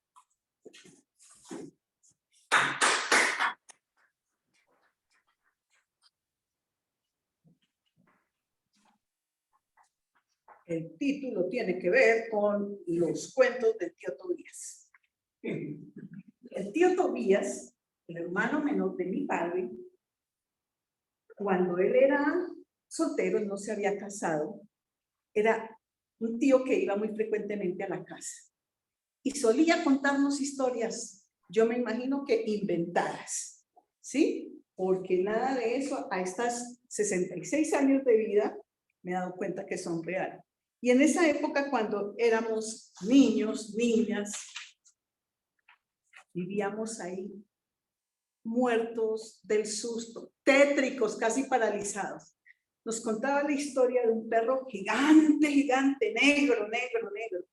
El título tiene que ver con los cuentos del tío Tobías. El tío Tobías, el hermano menor de mi padre, cuando él era soltero y no se había casado, era un tío que iba muy frecuentemente a la casa y solía contarnos historias, yo me imagino que inventadas, ¿sí? Porque nada de eso a estas 66 años de vida, me he dado cuenta que son reales. Y en esa época, cuando éramos niños, niñas, vivíamos ahí muertos del susto, tétricos, casi paralizados. Nos contaba la historia de un perro gigante, gigante, negro, negro, negro.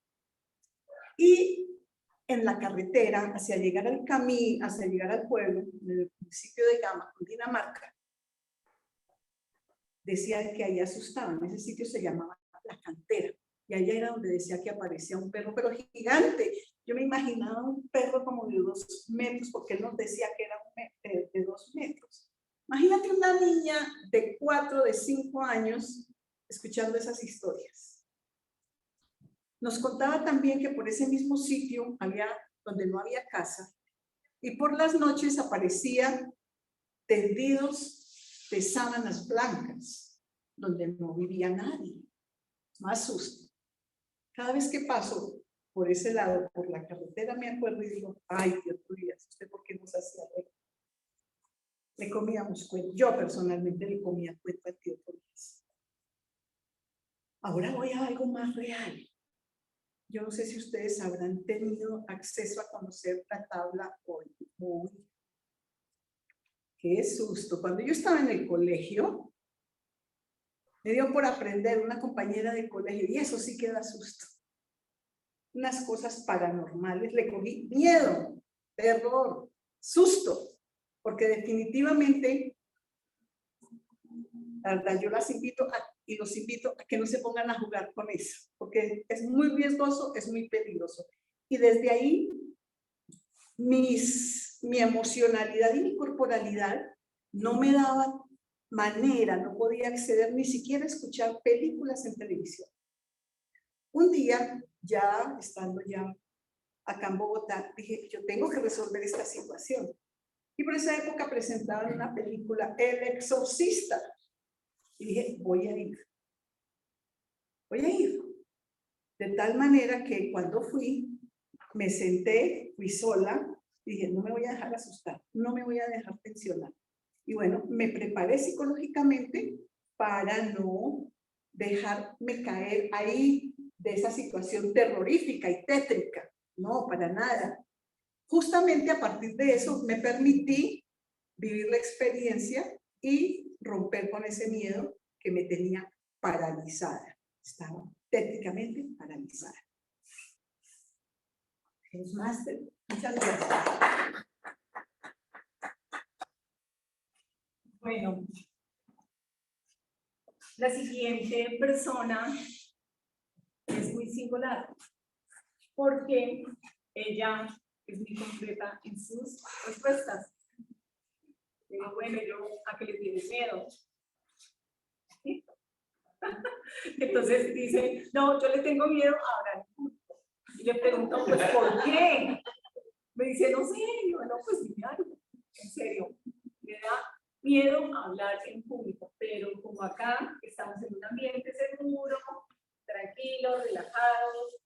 Y en la carretera, hacia llegar al camino, hacia llegar al pueblo, en el municipio de Gama, Dinamarca, decía que ahí asustaban. Ese sitio se llamaba La Cantera. Y allá era donde decía que aparecía un perro, pero gigante. Yo me imaginaba un perro como de 2 metros, porque él nos decía que era de 2 metros. Imagínate una niña de 4, de 5 años escuchando esas historias. Nos contaba también que por ese mismo sitio, donde no había casa, y por las noches aparecían tendidos de sábanas blancas, donde no vivía nadie. Más susto. Cada vez que paso por ese lado, por la carretera, me acuerdo y digo, ay, Dios mío, ¿usted por qué nos hacía reír? Le comíamos cuento. Yo personalmente le comía cuento al tío Tomás. Ahora voy a algo más real. Yo no sé si ustedes habrán tenido acceso a conocer la tabla hoy. Qué susto. Cuando yo estaba en el colegio, me dio por aprender una compañera de colegio, y eso sí que da susto. Unas cosas paranormales, le cogí miedo, terror, susto, porque definitivamente, la verdad, yo las invito y los invito a que no se pongan a jugar con eso, porque es muy riesgoso, es muy peligroso. Y desde ahí, mi emocionalidad y mi corporalidad no me daban manera, no podía acceder ni siquiera a escuchar películas en televisión. Un día, ya estando ya acá en Bogotá, dije, yo tengo que resolver esta situación. Y por esa época presentaban una película, El Exorcista. Y dije, voy a ir. Voy a ir. De tal manera que cuando fui, me senté, fui sola, y dije, no me voy a dejar asustar, no me voy a dejar tensionar. Y bueno, me preparé psicológicamente para no dejarme caer ahí de esa situación terrorífica y tétrica. No, para nada. Justamente a partir de eso me permití vivir la experiencia y romper con ese miedo que me tenía paralizada. Estaba tétricamente paralizada. Máster, muchas gracias. Bueno, la siguiente persona es muy singular porque ella es muy concreta en sus respuestas. Digo, bueno, yo, ¿a qué le tienes miedo? ¿Sí? Entonces dice, no, yo le tengo miedo a hablar en público. Y le pregunto, pues, ¿por qué? Me dice, no sé, yo, no, pues, dime algo. En serio, me da miedo a hablar en público, pero como acá estamos en un ambiente seguro, tranquilo, relajados,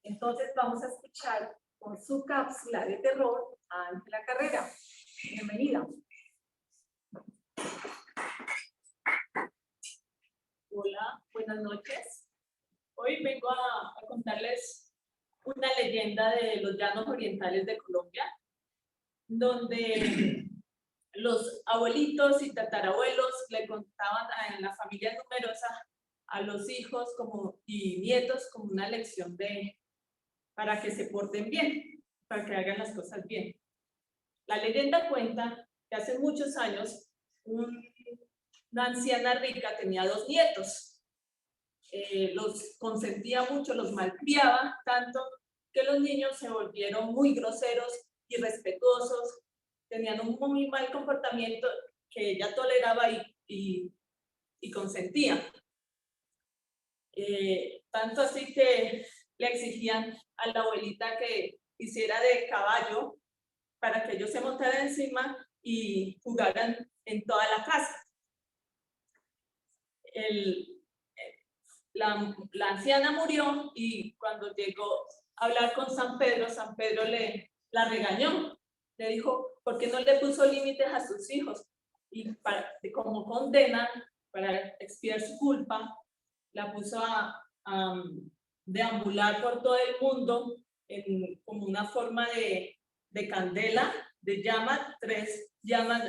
entonces vamos a escuchar con su cápsula de terror a Ángela Carrera. Bienvenida. Hola, buenas noches. Hoy vengo a contarles una leyenda de los llanos orientales de Colombia, donde los abuelitos y tatarabuelos le contaban a la familia numerosa a los hijos y nietos como una lección para que se porten bien, para que hagan las cosas bien. La leyenda cuenta que hace muchos años una anciana rica tenía 2 nietos. Los consentía mucho, los malcriaba tanto que los niños se volvieron muy groseros, irrespetuosos, tenían un muy mal comportamiento que ella toleraba y consentía. Tanto así que le exigían a la abuelita que hiciera de caballo para que ellos se montaran encima y jugaran en toda la casa. La anciana murió y cuando llegó a hablar con San Pedro la regañó. Le dijo, ¿por qué no le puso límites a sus hijos? y como condena, para expiar su culpa, la puso a deambular por todo el mundo como una forma de candela, de llama, tres llamas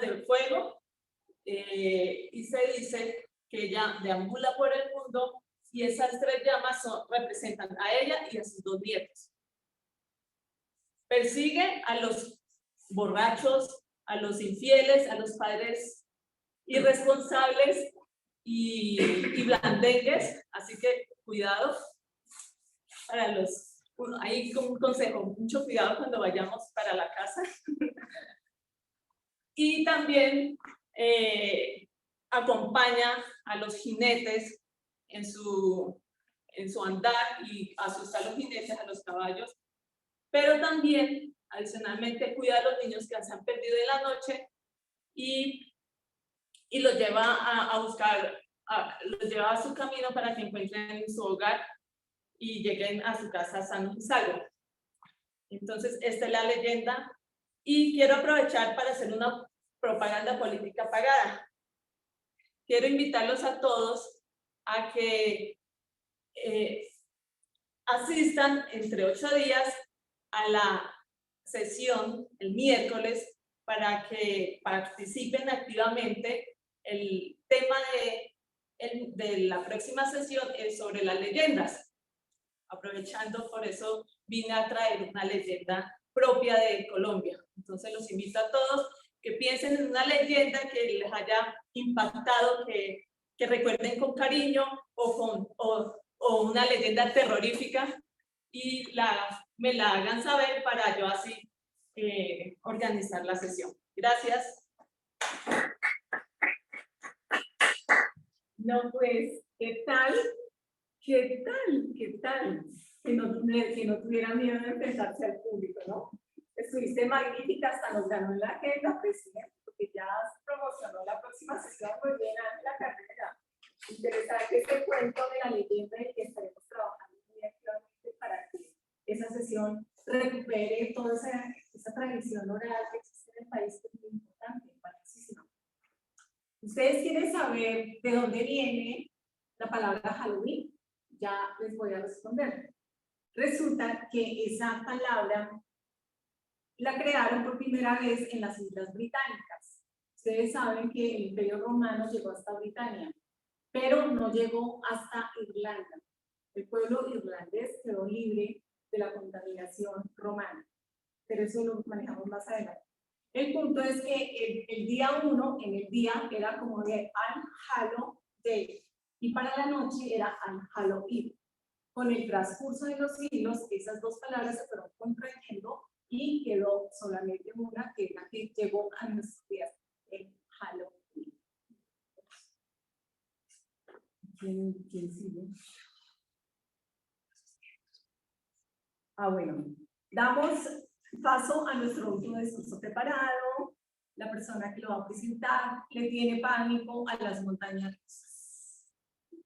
del fuego, y se dice que ella deambula por el mundo y esas tres llamas representan a ella y a sus dos nietos. Persigue a los borrachos, a los infieles, a los padres irresponsables y blandengues, así que cuidado. Hay un consejo, mucho cuidado cuando vayamos para la casa. Y también acompaña a los jinetes en su andar y asusta a los jinetes, a los caballos, pero también adicionalmente cuida a los niños que se han perdido en la noche y los lleva a buscar, los lleva a su camino para que encuentren su hogar y lleguen a su casa sanos y salvos. Entonces, esta es la leyenda y quiero aprovechar para hacer una propaganda política pagada. Quiero invitarlos a todos a que asistan entre 8 días a la sesión el miércoles para que participen activamente. El tema de la próxima sesión es sobre las leyendas. Aprovechando, por eso vine a traer una leyenda propia de Colombia. Entonces los invito a todos que piensen en una leyenda que les haya impactado, que recuerden con cariño o una leyenda terrorífica y me la hagan saber para yo así organizar la sesión. Gracias. No, pues, ¿qué tal? ¿Qué tal? ¿Qué tal? Que no tuviera miedo de enfrentarse al público, ¿no? Estuviste magnífica, hasta nos ganó en la agenda, presidente, porque ya se promocionó la próxima sesión muy bien en la carrera. Interesante este cuento de la leyenda y que estaremos trabajando muy activamente para que esa sesión recupere toda esa tradición oral que existe en el país, que es muy importante, valiosísima. ¿Ustedes quieren saber de dónde viene la palabra Halloween? Ya les voy a responder. Resulta que esa palabra la crearon por primera vez en las Islas Británicas. Ustedes saben que el Imperio Romano llegó hasta Britania, pero no llegó hasta Irlanda. El pueblo irlandés quedó libre de la contaminación romana, pero eso lo manejamos más adelante. El punto es que el día 1, en el día, era como de All Hallow Day, y para la noche era All Hallow Eve. Con el transcurso de los siglos, esas dos palabras se fueron contrayendo y quedó solamente una, que es la que llegó a nuestros días, el Halloween. ¿Quién sigue? Bueno, damos paso a nuestro último discurso preparado. La persona que lo va a presentar le tiene pánico a las montañas rusas.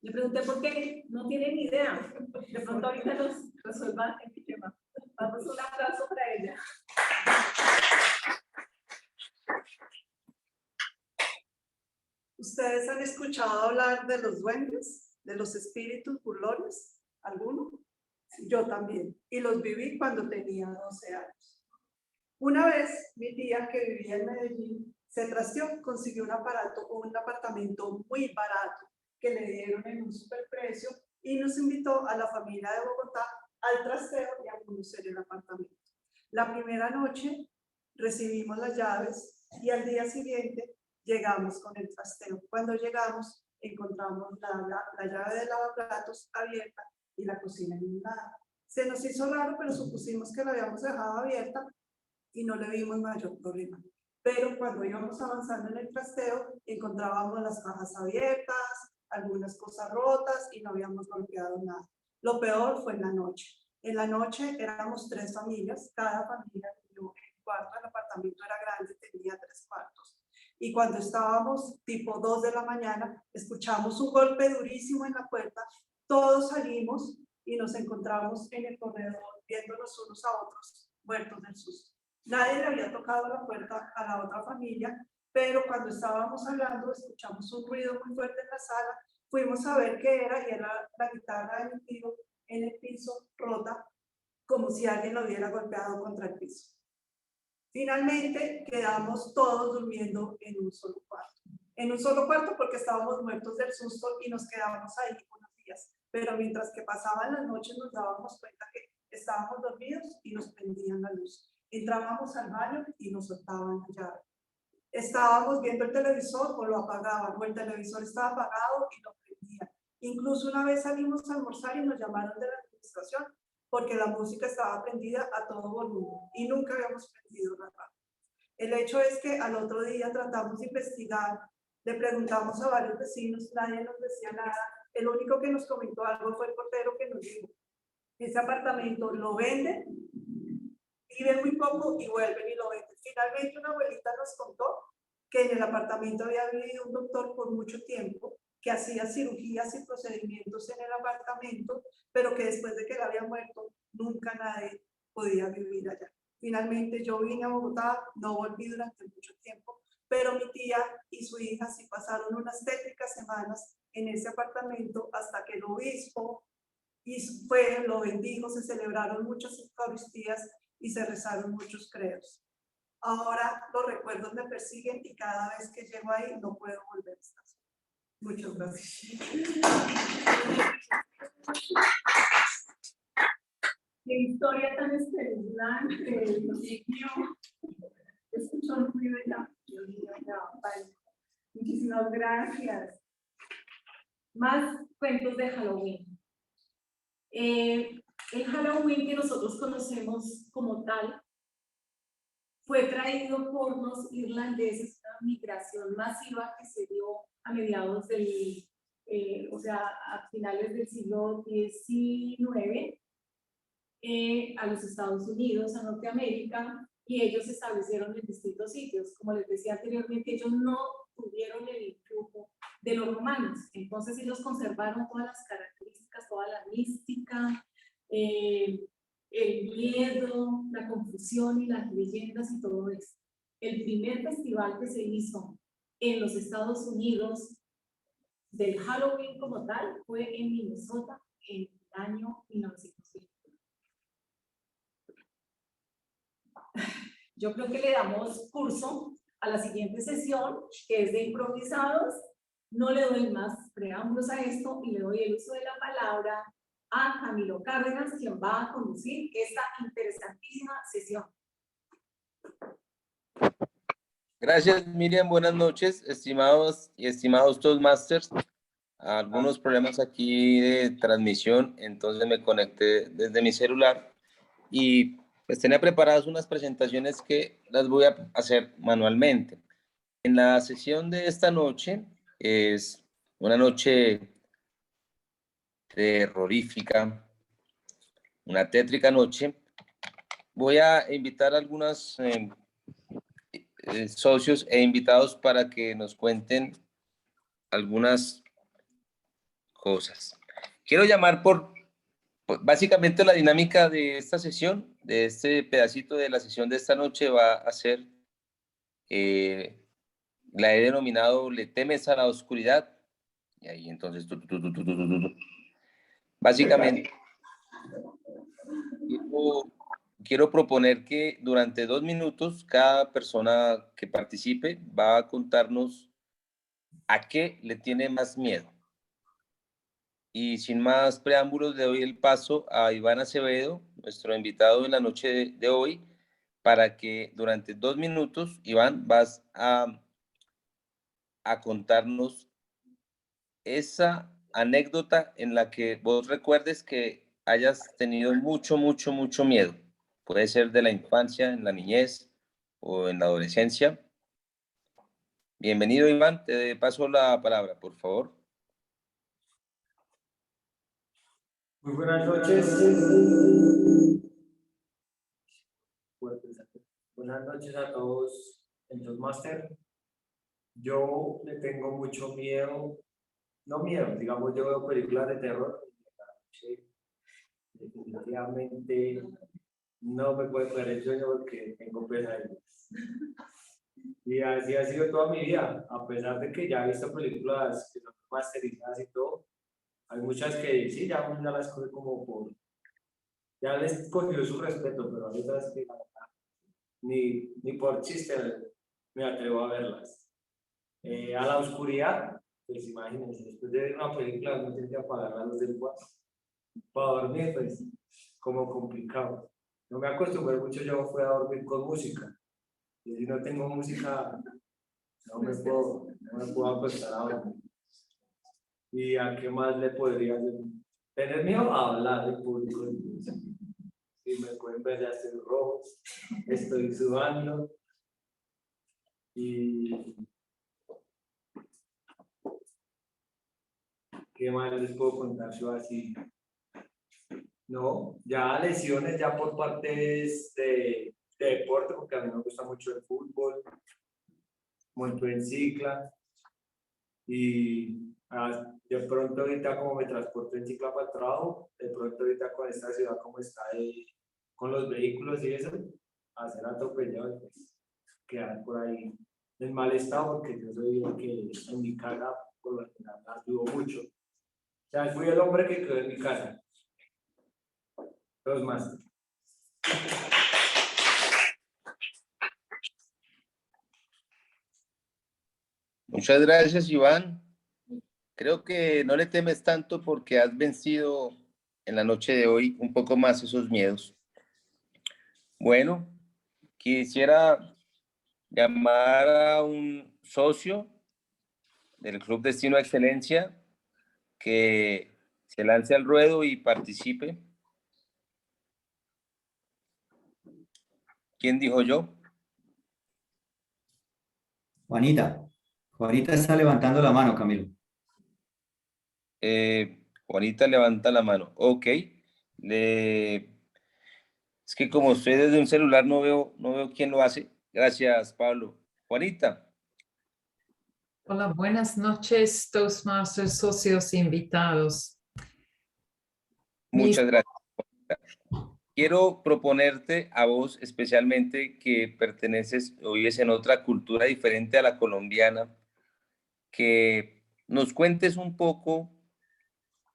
Le pregunté por qué, no tiene ni idea. De pronto ahorita nos resuelva el tema. Vamos, un aplauso para ella. ¿Ustedes han escuchado hablar de los duendes, de los espíritus burlones? ¿Alguno? Yo también. Y los viví cuando tenía 12 años. Una vez, mi tía, que vivía en Medellín, se trasteó, consiguió un apartamento muy barato que le dieron en un superprecio y nos invitó a la familia de Bogotá al trasteo y a conocer el apartamento. La primera noche recibimos las llaves y al día siguiente llegamos con el trasteo. Cuando llegamos, encontramos la llave del lavaplatos abierta y la cocina inundada. Se nos hizo raro, pero supusimos que la habíamos dejado abierta y no le vimos mayor problema. Pero cuando íbamos avanzando en el trasteo, encontrábamos las cajas abiertas, algunas cosas rotas y no habíamos golpeado nada. Lo peor fue en la noche. En la noche éramos 3 familias, cada familia tenía un cuarto, el apartamento era grande, tenía 3 cuartos. Y cuando estábamos tipo 2 de la mañana, escuchamos un golpe durísimo en la puerta, todos salimos y nos encontramos en el corredor viéndonos unos a otros, muertos del susto. Nadie le había tocado la puerta a la otra familia, pero cuando estábamos hablando escuchamos un ruido muy fuerte en la sala, fuimos a ver qué era y era la guitarra de mi tío en el piso, rota, como si alguien lo hubiera golpeado contra el piso. Finalmente quedamos todos durmiendo en un solo cuarto. En un solo cuarto porque estábamos muertos del susto y nos quedábamos ahí unos días. Pero mientras que pasaban las noches nos dábamos cuenta que estábamos dormidos y nos prendían la luz. Entrábamos al baño y nos soltaban la llave. Estábamos viendo el televisor o lo apagaban, o el televisor estaba apagado y lo prendían. Incluso una vez salimos a almorzar y nos llamaron de la administración porque la música estaba prendida a todo volumen y nunca habíamos prendido la radio. El hecho es que al otro día tratamos de investigar, le preguntamos a varios vecinos, nadie nos decía nada. El único que nos comentó algo fue el portero que nos dijo, ese apartamento lo venden, viven muy poco y vuelven y lo venden. Finalmente una abuelita nos contó que en el apartamento había vivido un doctor por mucho tiempo, que hacía cirugías y procedimientos en el apartamento, pero que después de que él había muerto, nunca nadie podía vivir allá. Finalmente yo vine a Bogotá, no volví durante mucho tiempo, pero mi tía y su hija sí pasaron unas tétricas semanas en ese apartamento hasta que el obispo lo bendijo, se celebraron muchas eucaristías y se rezaron muchos credos. Ahora los recuerdos me persiguen y cada vez que llego ahí no puedo volver a estar. Muchas gracias. Qué historia tan espeluznante, escucho un ruido ya. Muchísimas gracias. Más cuentos de Halloween. El Halloween que nosotros conocemos como tal fue traído por los irlandeses, una migración masiva que se dio a mediados del, a finales del siglo XIX a los Estados Unidos, a Norteamérica, y ellos se establecieron en distintos sitios. Como les decía anteriormente, ellos no tuvieron el influjo de los romanos, entonces ellos conservaron todas las características, toda la mística, el miedo, la confusión y las leyendas y todo eso. El primer festival que se hizo en los Estados Unidos del Halloween como tal fue en Minnesota en el año 1920. Yo creo que le damos curso a la siguiente sesión, que es de improvisados. No le doy más preámbulos a esto y le doy el uso de la palabra a Camilo Cárdenas, quien va a conducir esta interesantísima sesión. Gracias, Miriam. Buenas noches, estimados y estimados Toastmasters. Algunos problemas aquí de transmisión, entonces me conecté desde mi celular y pues tenía preparadas unas presentaciones que las voy a hacer manualmente. En la sesión de esta noche es una noche terrorífica, una tétrica noche. Voy a invitar a algunos socios e invitados para que nos cuenten algunas cosas. Quiero llamar básicamente la dinámica de esta sesión, de este pedacito de la sesión de esta noche va a ser, la he denominado Le temes a la oscuridad, y ahí entonces, básicamente, quiero proponer que durante 2 minutos cada persona que participe va a contarnos a qué le tiene más miedo. Y sin más preámbulos, le doy el paso a Iván Acevedo, nuestro invitado en la noche de hoy, para que durante 2 minutos, Iván, vas a contarnos esa anécdota en la que vos recuerdes que hayas tenido mucho miedo. Puede ser de la infancia, en la niñez o en la adolescencia. Bienvenido, Iván. Te paso la palabra, por favor. Muy buenas noches. Buenas noches a todos en Toastmaster. Yo le tengo mucho miedo, no miedo, digamos, yo veo películas de terror. Definitivamente no me puede coger el sueño porque tengo pesadillas. Y así ha sido toda mi vida, a pesar de que ya he visto películas que son masterizadas y todo. Hay muchas que sí, ya uno ya las coge como por... Ya les cogió su respeto, pero hay otras que la verdad, ni por chiste me atrevo a verlas. A la oscuridad, pues imagínense, después de ver una película no tiene que apagar la luz del cuarto. Para dormir, pues, como complicado. No me acostumbré mucho, yo fui a dormir con música. Y si no tengo música, no me puedo acostar a dormir. ¿Y a qué más le podría tener miedo a hablar en público? Si me pueden ver, ya estoy rojo, estoy sudando. Y ¿qué más les puedo contar yo así? No, ya lesiones ya por partes de deporte, porque a mí me gusta mucho el fútbol, monto en cicla y de pronto ahorita como me transporto en cicla para el trabajo, de pronto ahorita con esta ciudad como está con los vehículos y eso, hacer atropellado y pues quedar por ahí en mal estado, porque yo soy el que en mi casa por lo general ayudo mucho. O sea, fui el hombre que quedó en mi casa. Dos más. Muchas gracias, Iván. Creo que no le temes tanto porque has vencido en la noche de hoy un poco más esos miedos. Bueno, quisiera llamar a un socio del Club Destino a Excelencia que se lance al ruedo y participe. ¿Quién dijo yo? Juanita. Juanita está levantando la mano, Camilo. Juanita levanta la mano. Ok. Es que como estoy desde un celular no veo quién lo hace. Gracias, Pablo. Juanita. Hola, buenas noches, Toastmasters, socios invitados. Muchas gracias. Quiero proponerte a vos especialmente que perteneces o vives en otra cultura diferente a la colombiana, que nos cuentes un poco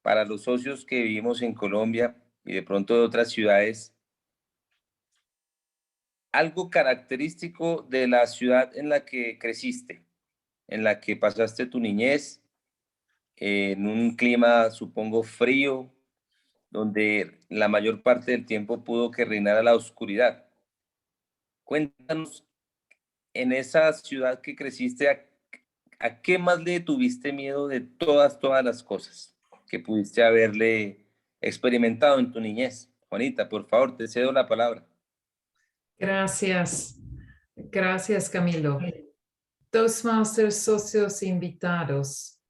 para los socios que vivimos en Colombia y de pronto de otras ciudades, algo característico de la ciudad en la que creciste, en la que pasaste tu niñez, en un clima, supongo, frío, donde la mayor parte del tiempo pudo que reinara la oscuridad. Cuéntanos, en esa ciudad que creciste, ¿a qué más le tuviste miedo de todas las cosas que pudiste haberle experimentado en tu niñez? Juanita, por favor, te cedo la palabra. Gracias. Gracias, Camilo. Toastmasters, socios invitados.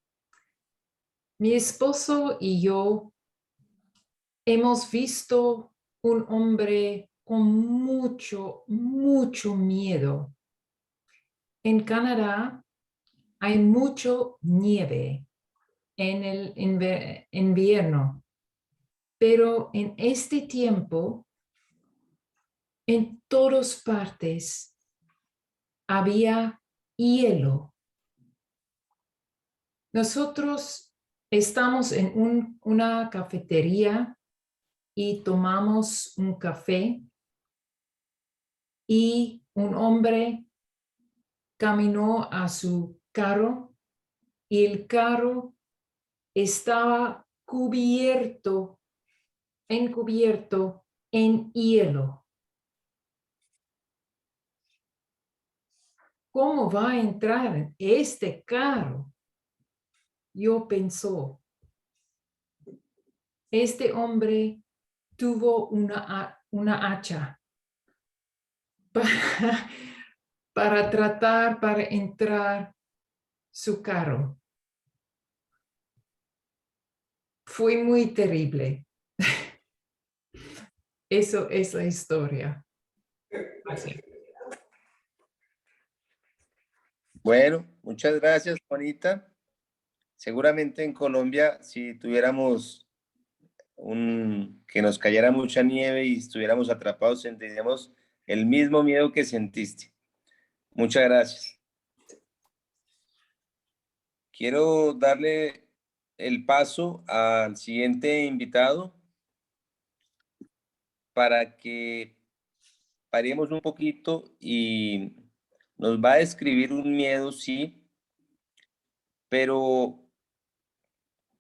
Mi esposo y yo hemos visto un hombre con mucho miedo. En Canadá hay mucho nieve en el invierno, pero en este tiempo, en todas partes, había hielo. Nosotros estamos en una cafetería y tomamos un café y un hombre caminó a su carro y el carro estaba encubierto en hielo. ¿Cómo va a entrar este carro? Yo pensó, este hombre tuvo una hacha para entrar su carro. Fue muy terrible. Eso es la historia. Gracias. Bueno, muchas gracias, Juanita. Seguramente en Colombia, si tuviéramos que nos cayera mucha nieve y estuviéramos atrapados, sentiríamos el mismo miedo que sentiste. Muchas gracias. Quiero darle el paso al siguiente invitado para que paremos un poquito y nos va a describir un miedo, sí, pero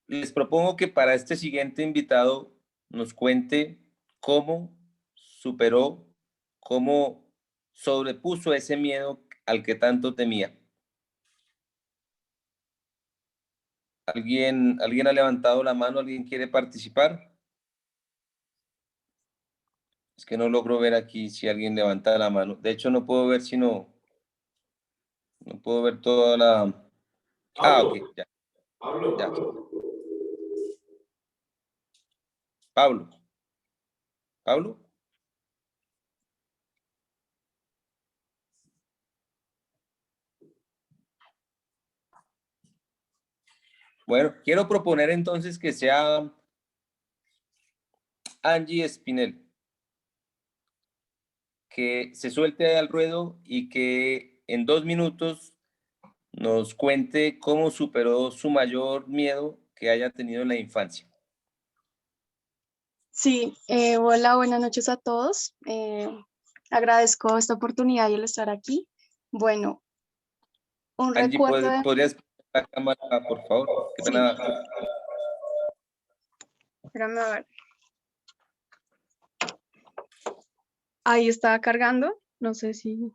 les propongo que para este siguiente invitado nos cuente cómo superó, cómo sobrepuso ese miedo al que tanto temía. ¿Alguien ha levantado la mano? ¿Alguien quiere participar? Es que no logro ver aquí si alguien levanta la mano. De hecho, no puedo ver no puedo ver toda la... Ah, ok, ya. Ya. Pablo. ¿Pablo? Bueno, quiero proponer entonces que sea Angie Espinel, que se suelte al ruedo y que en 2 minutos nos cuente cómo superó su mayor miedo que haya tenido en la infancia. Sí, hola, buenas noches a todos. Agradezco esta oportunidad y el estar aquí. Bueno, un Angie, recuerdo de... ¿podrías poner la cámara, por favor? Qué Sí. pena. Espérame a ver. Ahí estaba cargando, no sé si...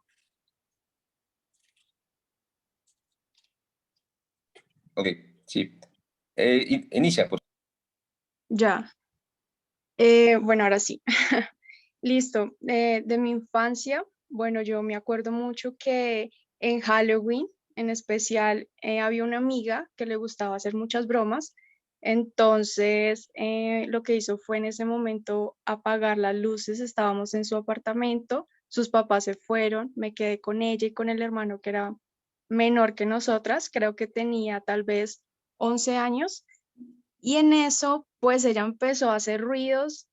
Ok, sí. Inicia, por favor. Ya. Bueno, ahora sí. Listo. De mi infancia, bueno, yo me acuerdo mucho que en Halloween, en especial, había una amiga que le gustaba hacer muchas bromas. Entonces, lo que hizo fue en ese momento apagar las luces. Estábamos en su apartamento, sus papás se fueron, me quedé con ella y con el hermano que era menor que nosotras, creo que tenía tal vez 11 años. Y en eso, pues ella empezó a hacer ruidos.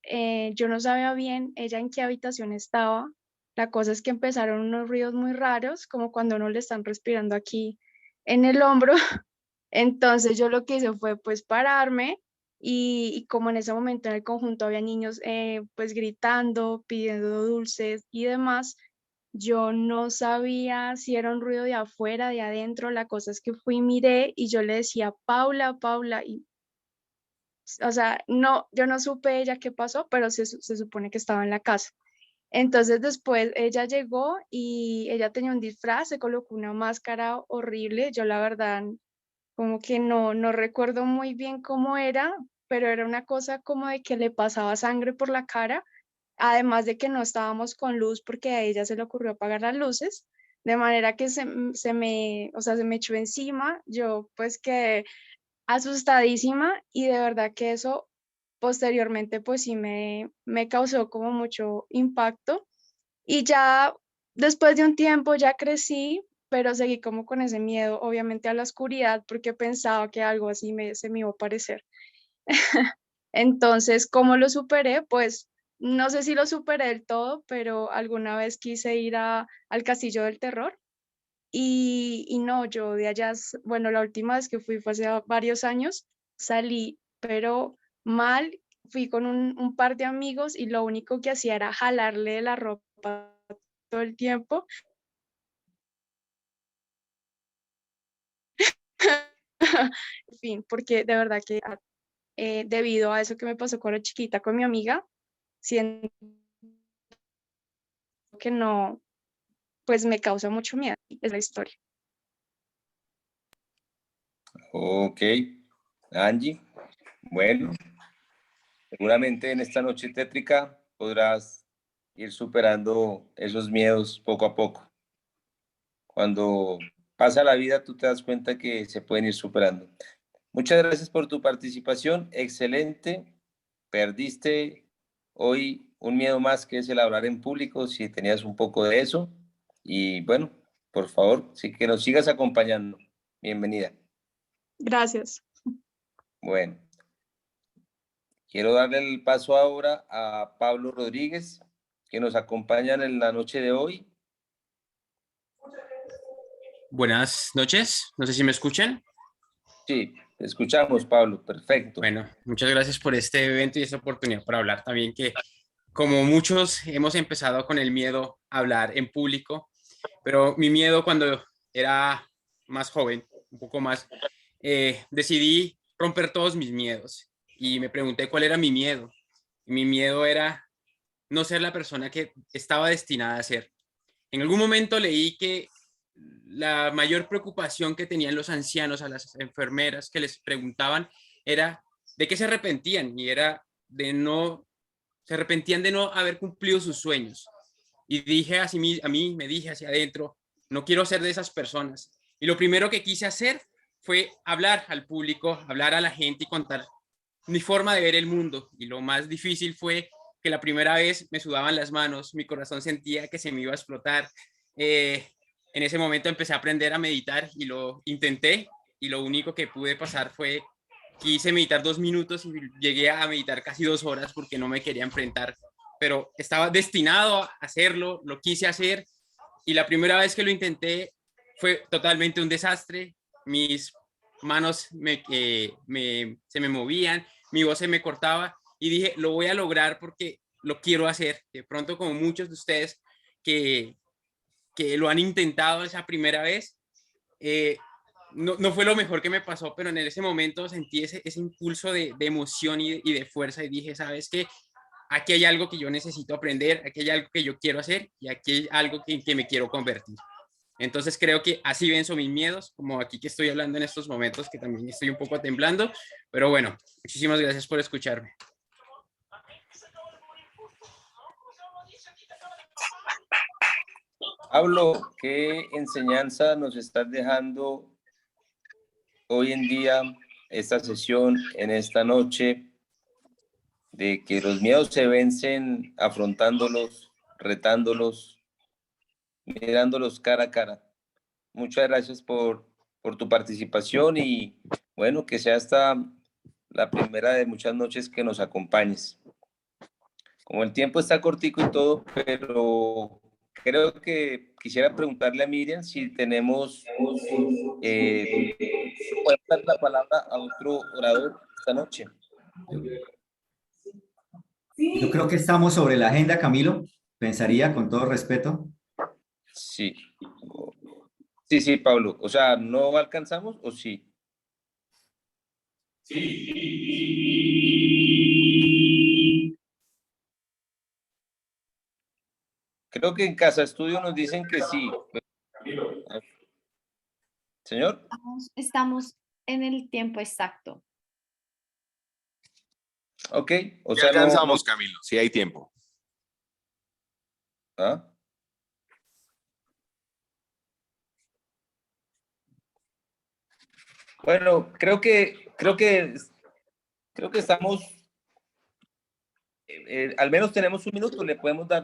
Yo no sabía bien ella en qué habitación estaba. La cosa es que empezaron unos ruidos muy raros, como cuando uno le están respirando aquí en el hombro. Entonces yo lo que hice fue pues pararme y como en ese momento en el conjunto había niños pues gritando, pidiendo dulces y demás, yo no sabía si era un ruido de afuera, de adentro. La cosa es que fui y miré y yo le decía, Paula, Paula, y o sea, no, yo no supe ella qué pasó, pero se supone que estaba en la casa. Entonces después ella llegó y ella tenía un disfraz, se colocó una máscara horrible. Yo la verdad como que no recuerdo muy bien cómo era, pero era una cosa como de que le pasaba sangre por la cara, además de que no estábamos con luz porque a ella se le ocurrió apagar las luces, de manera que o sea, se me echó encima. Yo pues que asustadísima y de verdad que eso posteriormente pues sí me causó como mucho impacto y ya después de un tiempo ya crecí, pero seguí como con ese miedo obviamente a la oscuridad porque pensaba que algo así se me iba a aparecer. Entonces, ¿cómo lo superé? Pues no sé si lo superé del todo, pero alguna vez quise ir al Castillo del Terror y no, yo de allá, bueno, la última vez que fui fue hace varios años, salí, pero mal, fui con un par de amigos y lo único que hacía era jalarle de la ropa todo el tiempo. En fin, porque de verdad que debido a eso que me pasó cuando era chiquita con mi amiga, siento que no, pues me causa mucho miedo, es la historia. Ok, Angie. Bueno, seguramente en esta noche tétrica podrás ir superando esos miedos poco a poco. Cuando pasa la vida, tú te das cuenta que se pueden ir superando. Muchas gracias por tu participación. Excelente. Perdiste hoy un miedo más, que es el hablar en público, si tenías un poco de eso. Y bueno, por favor, sí que nos sigas acompañando. Bienvenida. Gracias. Bueno. Quiero darle el paso ahora a Pablo Rodríguez, que nos acompaña en la noche de hoy. Buenas noches, no sé si me escuchan. Sí, te escuchamos, Pablo, perfecto. Bueno, muchas gracias por este evento y esta oportunidad para hablar también, que como muchos hemos empezado con el miedo a hablar en público, pero mi miedo cuando era más joven, un poco más, decidí romper todos mis miedos y me pregunté cuál era mi miedo. Y mi miedo era no ser la persona que estaba destinada a ser. En algún momento leí que la mayor preocupación que tenían los ancianos a las enfermeras que les preguntaban era de qué se arrepentían, y era se arrepentían de no haber cumplido sus sueños. Y dije así, a mí me dije hacia adentro, no quiero ser de esas personas. Y lo primero que quise hacer fue hablar al público, hablar a la gente y contar mi forma de ver el mundo. Y lo más difícil fue que la primera vez me sudaban las manos, mi corazón sentía que se me iba a explotar. En ese momento empecé a aprender a meditar y lo intenté, y lo único que pude pasar fue, quise meditar 2 minutos y llegué a meditar casi 2 horas porque no me quería enfrentar, pero estaba destinado a hacerlo, lo quise hacer, y la primera vez que lo intenté fue totalmente un desastre. Mis manos se me movían, mi voz se me cortaba, y dije, lo voy a lograr porque lo quiero hacer. De pronto, como muchos de ustedes que lo han intentado esa primera vez, no fue lo mejor que me pasó, pero en ese momento sentí ese impulso de emoción y de fuerza, y dije, ¿sabes qué? Aquí hay algo que yo necesito aprender, aquí hay algo que yo quiero hacer, y aquí hay algo que me quiero convertir. Entonces creo que así venzo mis miedos, como aquí que estoy hablando en estos momentos, que también estoy un poco temblando, pero bueno, muchísimas gracias por escucharme. Pablo, ¿qué enseñanza nos estás dejando hoy en día, esta sesión, en esta noche, de que los miedos se vencen afrontándolos, retándolos, mirándolos cara a cara? Muchas gracias por tu participación, y bueno, que sea esta la primera de muchas noches que nos acompañes. Como el tiempo está cortico y todo, pero creo que quisiera preguntarle a Miriam si tenemos, puede dar la palabra a otro orador esta noche. Yo creo que estamos sobre la agenda, Camilo. Pensaría, con todo respeto. Sí. Sí, Pablo. O sea, ¿no alcanzamos o sí? Sí. Creo que en Casa Estudio nos dicen que sí. Señor. Estamos en el tiempo exacto. Ok. O Ya sea, alcanzamos, Camilo, si hay tiempo. ¿Ah? Bueno, creo que estamos, al menos tenemos 1 minuto. Le podemos dar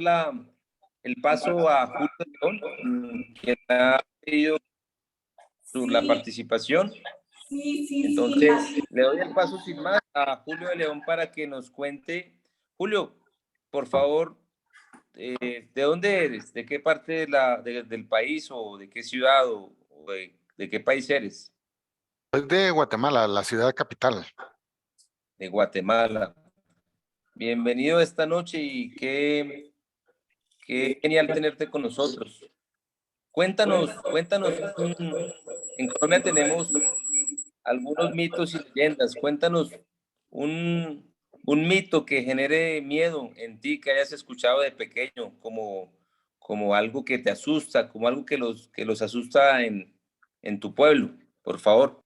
el paso a Julio León, quien ha pedido la participación. Entonces, le doy el paso sin más a Julio de León para que nos cuente. Julio, por favor, ¿de dónde eres? ¿De qué parte del país, o de qué ciudad, o de qué país eres? Soy de Guatemala, la ciudad capital. De Guatemala. Bienvenido esta noche, y qué genial tenerte con nosotros. Cuéntanos, en Colombia tenemos algunos mitos y leyendas. Cuéntanos un mito que genere miedo en ti, que hayas escuchado de pequeño, como algo que te asusta, como algo que los asusta en tu pueblo, por favor.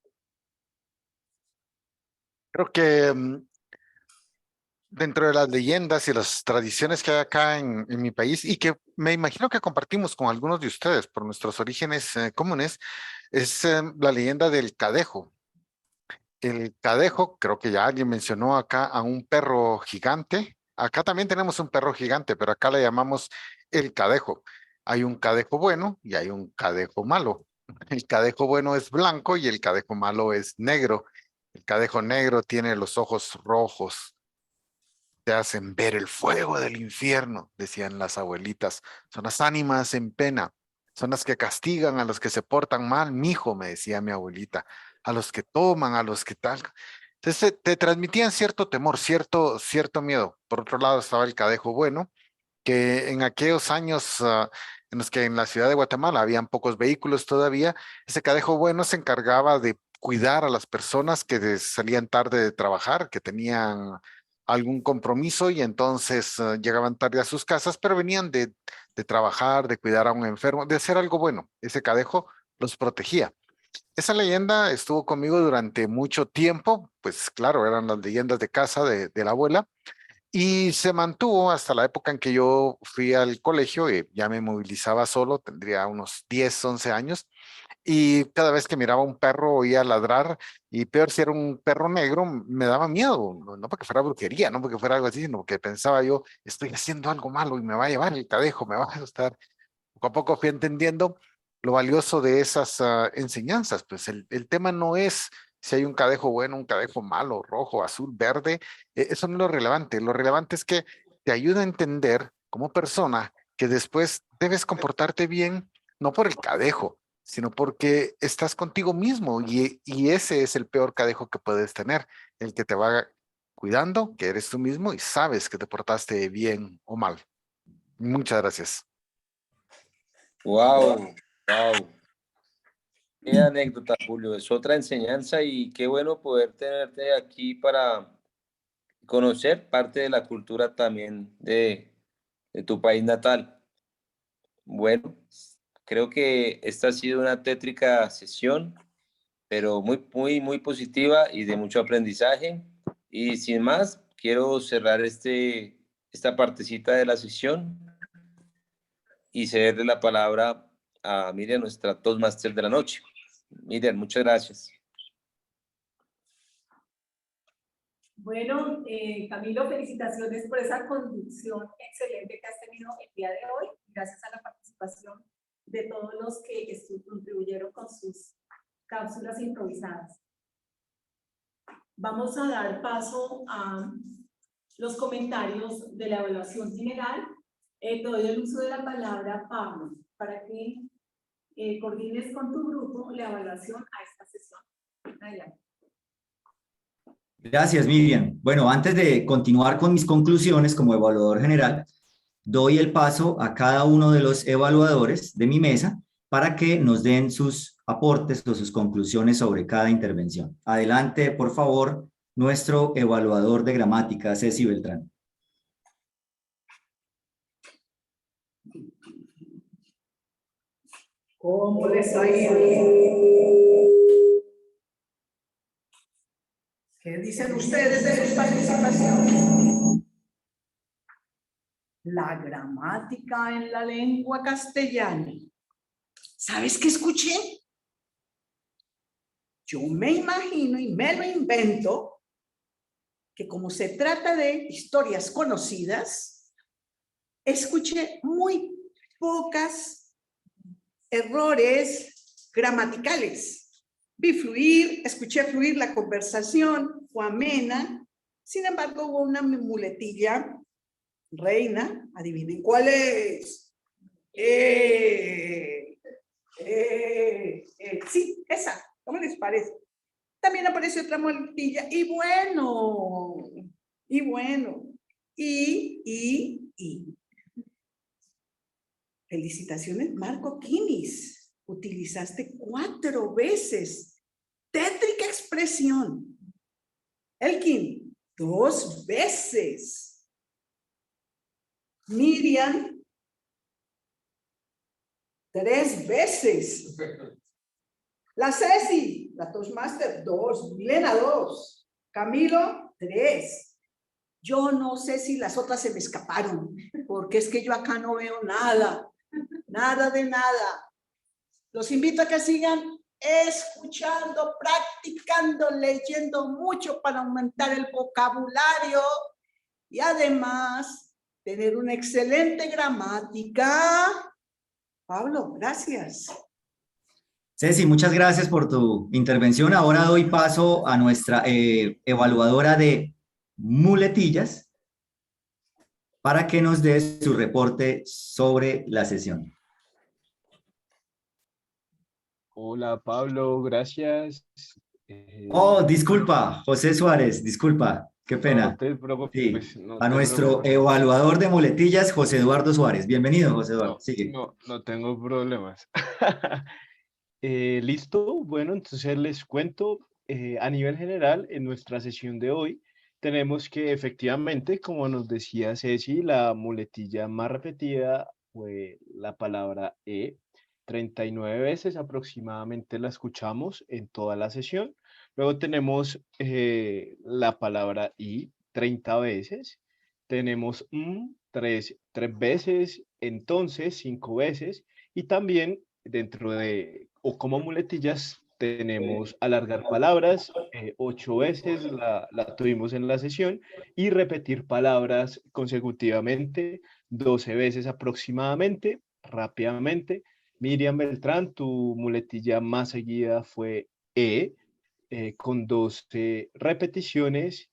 Creo que dentro de las leyendas y las tradiciones que hay acá en mi país, y que me imagino que compartimos con algunos de ustedes por nuestros orígenes comunes, es la leyenda del cadejo. El cadejo, creo que ya alguien mencionó acá a un perro gigante. Acá también tenemos un perro gigante, pero acá le llamamos el cadejo. Hay un cadejo bueno y hay un cadejo malo. El cadejo bueno es blanco y el cadejo malo es negro. El cadejo negro tiene los ojos rojos te hacen ver el fuego del infierno, decían las abuelitas. Son las ánimas en pena, son las que castigan a los que se portan mal, mijo, me decía mi abuelita, a los que toman, a los que tal. Entonces te transmitían cierto temor, cierto miedo. Por otro lado estaba el cadejo bueno, que en aquellos años en los que en la ciudad de Guatemala habían pocos vehículos todavía, ese cadejo bueno se encargaba de cuidar a las personas que salían tarde de trabajar, que tenían algún compromiso y entonces llegaban tarde a sus casas, pero venían de trabajar, de cuidar a un enfermo, de hacer algo bueno. Ese cadejo los protegía. Esa leyenda estuvo conmigo durante mucho tiempo, pues claro, eran las leyendas de casa de la abuela, y se mantuvo hasta la época en que yo fui al colegio y ya me movilizaba solo, tendría unos 10, 11 años, y cada vez que miraba un perro oía ladrar, y peor si era un perro negro, me daba miedo, no porque fuera brujería, no porque fuera algo así, sino porque pensaba yo, estoy haciendo algo malo y me va a llevar el cadejo, me va a asustar. Poco a poco fui entendiendo lo valioso de esas enseñanzas, pues el tema no es si hay un cadejo bueno, un cadejo malo, rojo, azul, verde, eso no es lo relevante es que te ayuda a entender como persona que después debes comportarte bien, no por el cadejo, sino porque estás contigo mismo y ese es el peor cadejo que puedes tener, el que te va cuidando, que eres tú mismo y sabes que te portaste bien o mal. Muchas gracias. Wow, wow. Qué anécdota, Julio. Es otra enseñanza y qué bueno poder tenerte aquí para conocer parte de la cultura también de tu país natal. Bueno, creo que esta ha sido una tétrica sesión, pero muy positiva y de mucho aprendizaje. Y sin más, quiero cerrar esta partecita de la sesión y cederle la palabra a Miriam, nuestra Toastmaster de la noche. Miriam, muchas gracias. Bueno, Camilo, felicitaciones por esa conducción excelente que has tenido el día de hoy. Gracias a la participación de todos los que contribuyeron con sus cápsulas improvisadas. Vamos a dar paso a los comentarios de la evaluación general. Te doy el uso de la palabra, Pablo, para que coordines con tu grupo la evaluación a esta sesión. Adelante. Gracias, Miriam. Bueno, antes de continuar con mis conclusiones como evaluador general, doy el paso a cada uno de los evaluadores de mi mesa para que nos den sus aportes o sus conclusiones sobre cada intervención. Adelante, por favor, nuestro evaluador de gramática, Ceci Beltrán. ¿Cómo les ha ido? ¿Qué dicen ustedes de sus participaciones? La gramática en la lengua castellana. ¿Sabes qué escuché? Yo me imagino y me lo invento que como se trata de historias conocidas, escuché muy pocas errores gramaticales. Vi fluir, escuché fluir la conversación, fue amena. Sin embargo, hubo una muletilla reina. Adivinen cuál es. Sí, esa. ¿Cómo les parece? También apareció otra muletilla. Y bueno. Felicitaciones, Marco Quinis. Utilizaste 4 veces. Tétrica expresión. Elkin, 2 veces. Miriam, 3 veces. La Ceci, la Toastmaster, 2. Milena, 2. Camilo, 3. Yo no sé si las otras se me escaparon, porque es que yo acá no veo nada. Nada de nada. Los invito a que sigan escuchando, practicando, leyendo mucho para aumentar el vocabulario y además tener una excelente gramática. Pablo, gracias. Ceci, muchas gracias por tu intervención. Ahora doy paso a nuestra evaluadora de muletillas, para que nos dé su reporte sobre la sesión. Hola Pablo, gracias. Oh, disculpa, José Suárez, disculpa, qué No pena. te preocupes, Sí, no a te nuestro preocupes. evaluador de muletillas, José Eduardo Suárez. Bienvenido, José Eduardo. Sigue. No tengo problemas. ¿Listo? Bueno, entonces les cuento, a nivel general, en nuestra sesión de hoy, tenemos que efectivamente, como nos decía Ceci, la muletilla más repetida fue la palabra E. 39 veces aproximadamente la escuchamos en toda la sesión. Luego tenemos la palabra I 30 veces. Tenemos tres veces, entonces 5 veces. Y también dentro de, o como muletillas, tenemos alargar palabras, 8 veces la tuvimos en la sesión, y repetir palabras consecutivamente, 12 veces aproximadamente, rápidamente. Miriam Beltrán, tu muletilla más seguida fue E, con 12 repeticiones.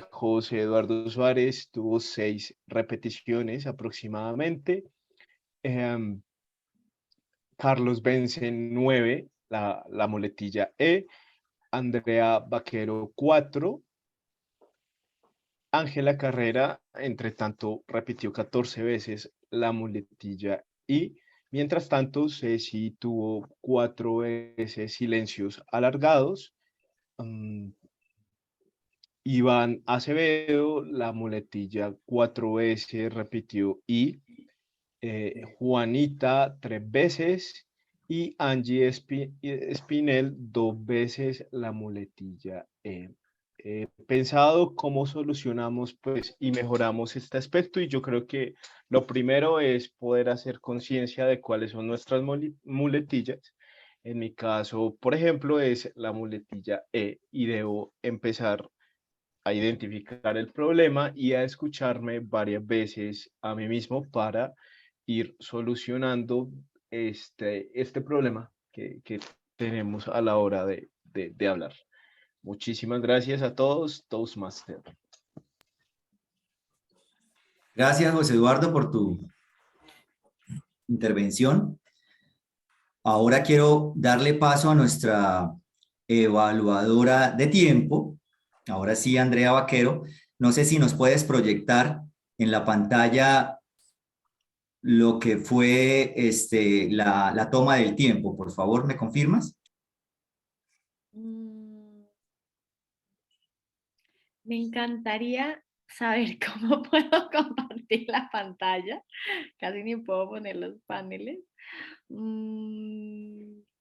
José Eduardo Suárez tuvo 6 repeticiones aproximadamente. Carlos Benzen 9, la muletilla E. Andrea Vaquero 4. Ángela Carrera, entre tanto, repitió 14 veces la muletilla I. Mientras tanto, Ceci tuvo 4 veces silencios alargados. Iván Acevedo, la muletilla 4 veces repitió I. Juanita 3 veces. Y Angie Espinel 2 veces la muletilla E. He pensado cómo solucionamos pues, y mejoramos este aspecto, y yo creo que lo primero es poder hacer conciencia de cuáles son nuestras muletillas. En mi caso, por ejemplo, es la muletilla E, y debo empezar a identificar el problema y a escucharme varias veces a mí mismo para ir solucionando este problema que tenemos a la hora de hablar. Muchísimas gracias a todos, Toastmaster. Gracias, José Eduardo, por tu intervención. Ahora quiero darle paso a nuestra evaluadora de tiempo. Ahora sí, Andrea Vaquero. No sé si nos puedes proyectar en la pantalla lo que fue la toma del tiempo. Por favor, ¿me confirmas? Me encantaría saber cómo puedo compartir la pantalla. Casi ni puedo poner los paneles.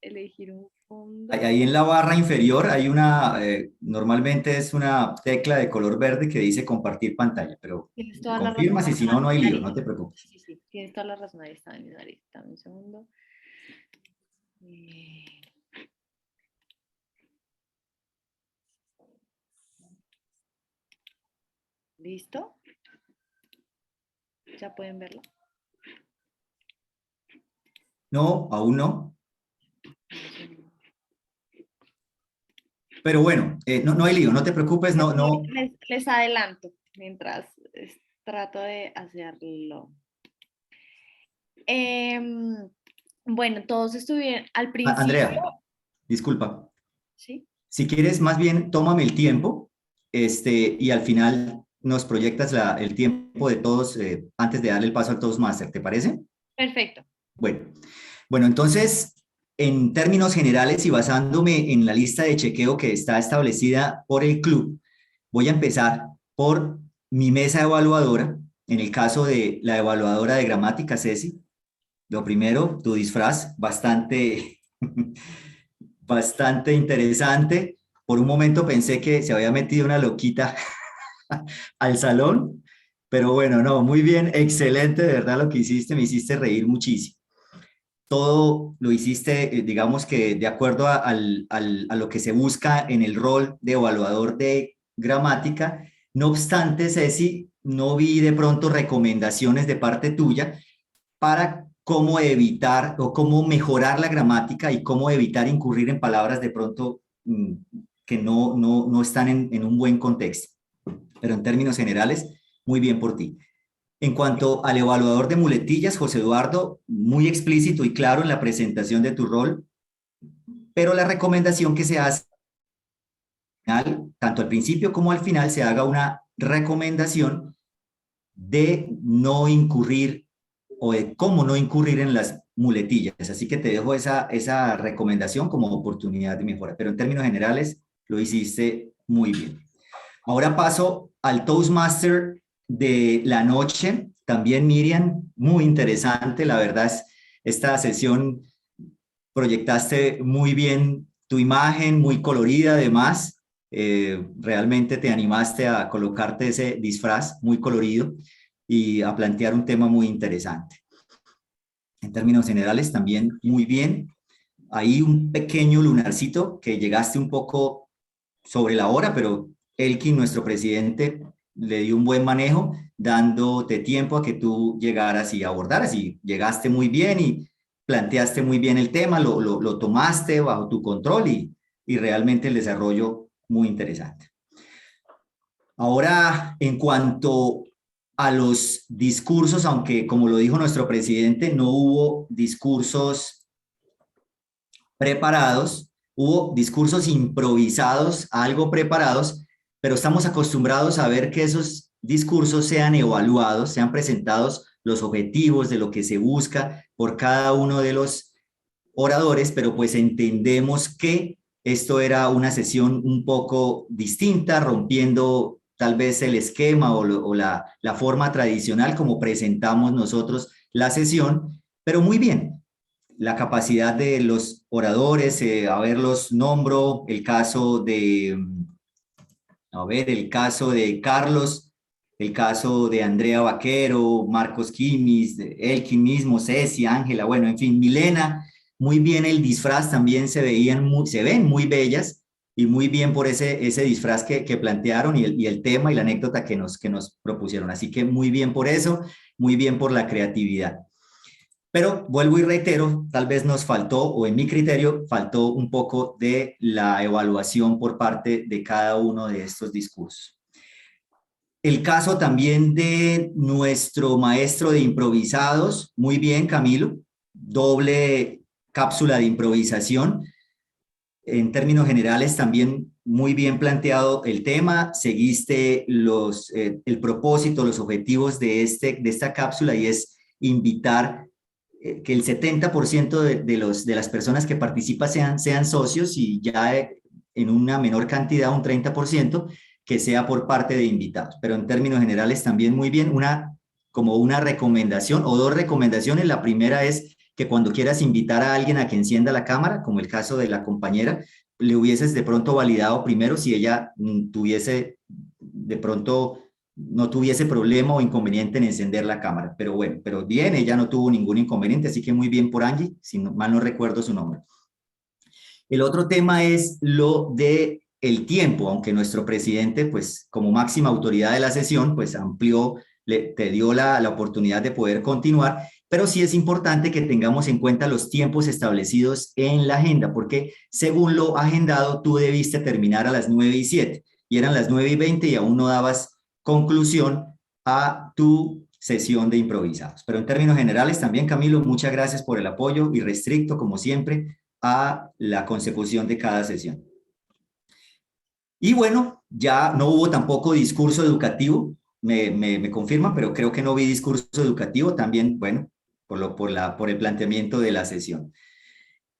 Elegir un fondo. Ahí en la barra inferior hay una, normalmente es una tecla de color verde que dice compartir pantalla, pero Tienes toda la confirmas razón. y si no, no hay lío, no te preocupes. Sí, sí, tienes toda la razón. Ahí está en mi nariz. Dame un segundo. ¿Listo? ¿Ya pueden verlo? No, aún no. Pero bueno, no hay lío, no te preocupes, no. Les adelanto mientras trato de hacerlo. Bueno, todos estuvieron al principio. Andrea, disculpa. ¿Sí? Si quieres, más bien, tómame el tiempo y al final nos proyectas el tiempo de todos antes de darle el paso al Toastmaster, ¿te parece? Perfecto. Bueno, entonces, en términos generales y basándome en la lista de chequeo que está establecida por el club, voy a empezar por mi mesa evaluadora. En el caso de la evaluadora de gramática, Ceci, lo primero, tu disfraz, bastante interesante. Por un momento pensé que se había metido una loquita al salón, pero bueno, no, muy bien, excelente, de verdad lo que hiciste, me hiciste reír muchísimo. Todo lo hiciste, digamos que de acuerdo a lo que se busca en el rol de evaluador de gramática. No obstante, Ceci, no vi de pronto recomendaciones de parte tuya para cómo evitar o cómo mejorar la gramática y cómo evitar incurrir en palabras de pronto que no están en un buen contexto. Pero en términos generales, muy bien por ti. En cuanto al evaluador de muletillas, José Eduardo, muy explícito y claro en la presentación de tu rol, pero la recomendación que se hace, tanto al principio como al final, se haga una recomendación de no incurrir o de cómo no incurrir en las muletillas. Así que te dejo esa recomendación como oportunidad de mejora, pero en términos generales lo hiciste muy bien. Ahora paso al Toastmaster de la noche. También, Miriam, muy interesante. La verdad es, esta sesión proyectaste muy bien tu imagen, muy colorida además. Realmente te animaste a colocarte ese disfraz muy colorido y a plantear un tema muy interesante. En términos generales, también muy bien. Ahí un pequeño lunarcito que llegaste un poco sobre la hora, pero Elkin, nuestro presidente, le dio un buen manejo, dándote tiempo a que tú llegaras y abordaras, y llegaste muy bien y planteaste muy bien el tema, lo tomaste bajo tu control y realmente el desarrollo muy interesante. Ahora, en cuanto a los discursos, aunque como lo dijo nuestro presidente, no hubo discursos preparados, hubo discursos improvisados, algo preparados, pero estamos acostumbrados a ver que esos discursos sean evaluados, sean presentados los objetivos de lo que se busca por cada uno de los oradores, pero pues entendemos que esto era una sesión un poco distinta, rompiendo tal vez el esquema o la forma tradicional como presentamos nosotros la sesión, pero muy bien. La capacidad de los oradores, a ver, los nombro, el caso de Carlos, el caso de Andrea Vaquero, Marcos Quimis, Elkin mismo, Ceci, Ángela, bueno, en fin, Milena, muy bien el disfraz, también se ven muy bellas y muy bien por ese disfraz que plantearon y el tema y la anécdota que nos propusieron. Así que muy bien por eso, muy bien por la creatividad. Pero vuelvo y reitero, tal vez nos faltó, o en mi criterio, faltó un poco de la evaluación por parte de cada uno de estos discursos. El caso también de nuestro maestro de improvisados, muy bien, Camilo, doble cápsula de improvisación. En términos generales, también muy bien planteado el tema, seguiste el propósito, los objetivos de esta cápsula, y es invitar que el 70% de las personas que participan sean socios, y ya en una menor cantidad, un 30%, que sea por parte de invitados. Pero en términos generales también muy bien, como una recomendación o dos recomendaciones. La primera es que cuando quieras invitar a alguien a que encienda la cámara, como el caso de la compañera, le hubieses de pronto validado primero si ella tuviese de pronto no tuviese problema o inconveniente en encender la cámara. Pero bueno, pero bien, ella no tuvo ningún inconveniente, así que muy bien por Angie, si mal no recuerdo su nombre. El otro tema es lo de el tiempo, aunque nuestro presidente, pues como máxima autoridad de la sesión, pues amplió, te dio la oportunidad de poder continuar, pero sí es importante que tengamos en cuenta los tiempos establecidos en la agenda, porque según lo agendado, tú debiste terminar a las 9:07, y eran las 9:20 y aún no dabas conclusión a tu sesión de improvisados. Pero en términos generales también, Camilo, muchas gracias por el apoyo y restricto, como siempre, a la consecución de cada sesión. Y bueno, ya no hubo tampoco discurso educativo, me confirman, pero creo que no vi discurso educativo también, bueno, por el planteamiento de la sesión.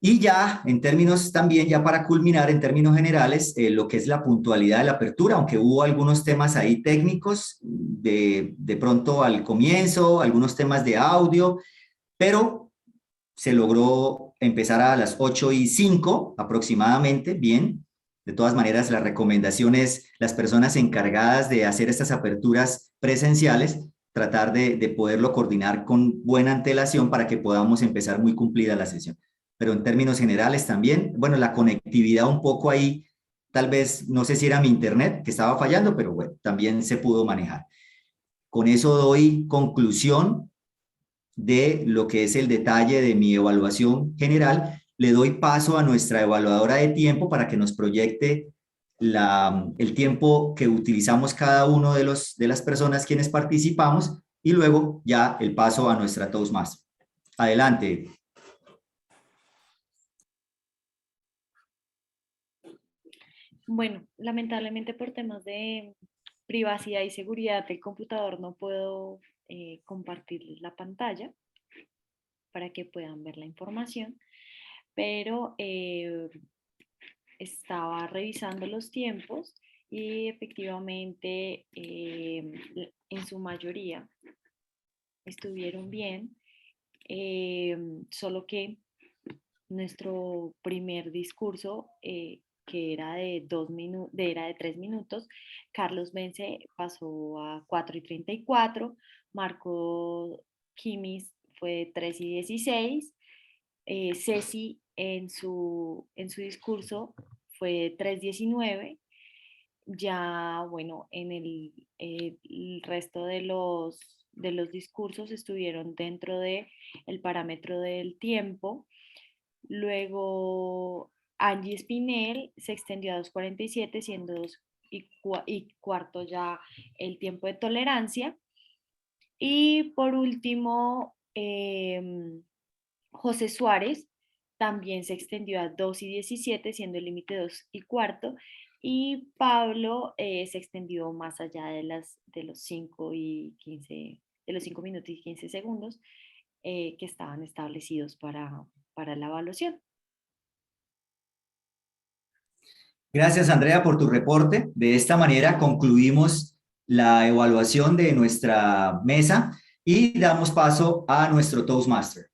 Y ya, en términos también, ya para culminar, en términos generales, lo que es la puntualidad de la apertura, aunque hubo algunos temas ahí técnicos, de pronto al comienzo, algunos temas de audio, pero se logró empezar a las 8:05 aproximadamente, bien. De todas maneras, la recomendación es las personas encargadas de hacer estas aperturas presenciales, tratar de poderlo coordinar con buena antelación para que podamos empezar muy cumplida la sesión. Pero en términos generales también, bueno, la conectividad un poco ahí, tal vez, no sé si era mi internet que estaba fallando, pero bueno, también se pudo manejar. Con eso doy conclusión de lo que es el detalle de mi evaluación general. Le doy paso a nuestra evaluadora de tiempo para que nos proyecte el tiempo que utilizamos cada uno de las personas quienes participamos, y luego ya el paso a nuestra Toastmaster. Adelante. Bueno, lamentablemente por temas de privacidad y seguridad del computador no puedo compartirles la pantalla para que puedan ver la información, pero estaba revisando los tiempos y efectivamente en su mayoría estuvieron bien, solo que nuestro primer discurso, que era de 3 minutos, Carlos Bence pasó a 4:34, Marco Kimis fue de 3:16, Ceci en su discurso fue de 3:19. Ya, bueno, en el resto de los discursos estuvieron dentro del parámetro del tiempo. Luego, Angie Espinel se extendió a 2:47, siendo 2:15 ya el tiempo de tolerancia. Y por último, José Suárez también se extendió a 2:17, siendo el límite 2:15. Y Pablo se extendió más allá de los 5 minutos y 15 segundos que estaban establecidos para la evaluación. Gracias, Andrea, por tu reporte. De esta manera concluimos la evaluación de nuestra mesa y damos paso a nuestro Toastmaster.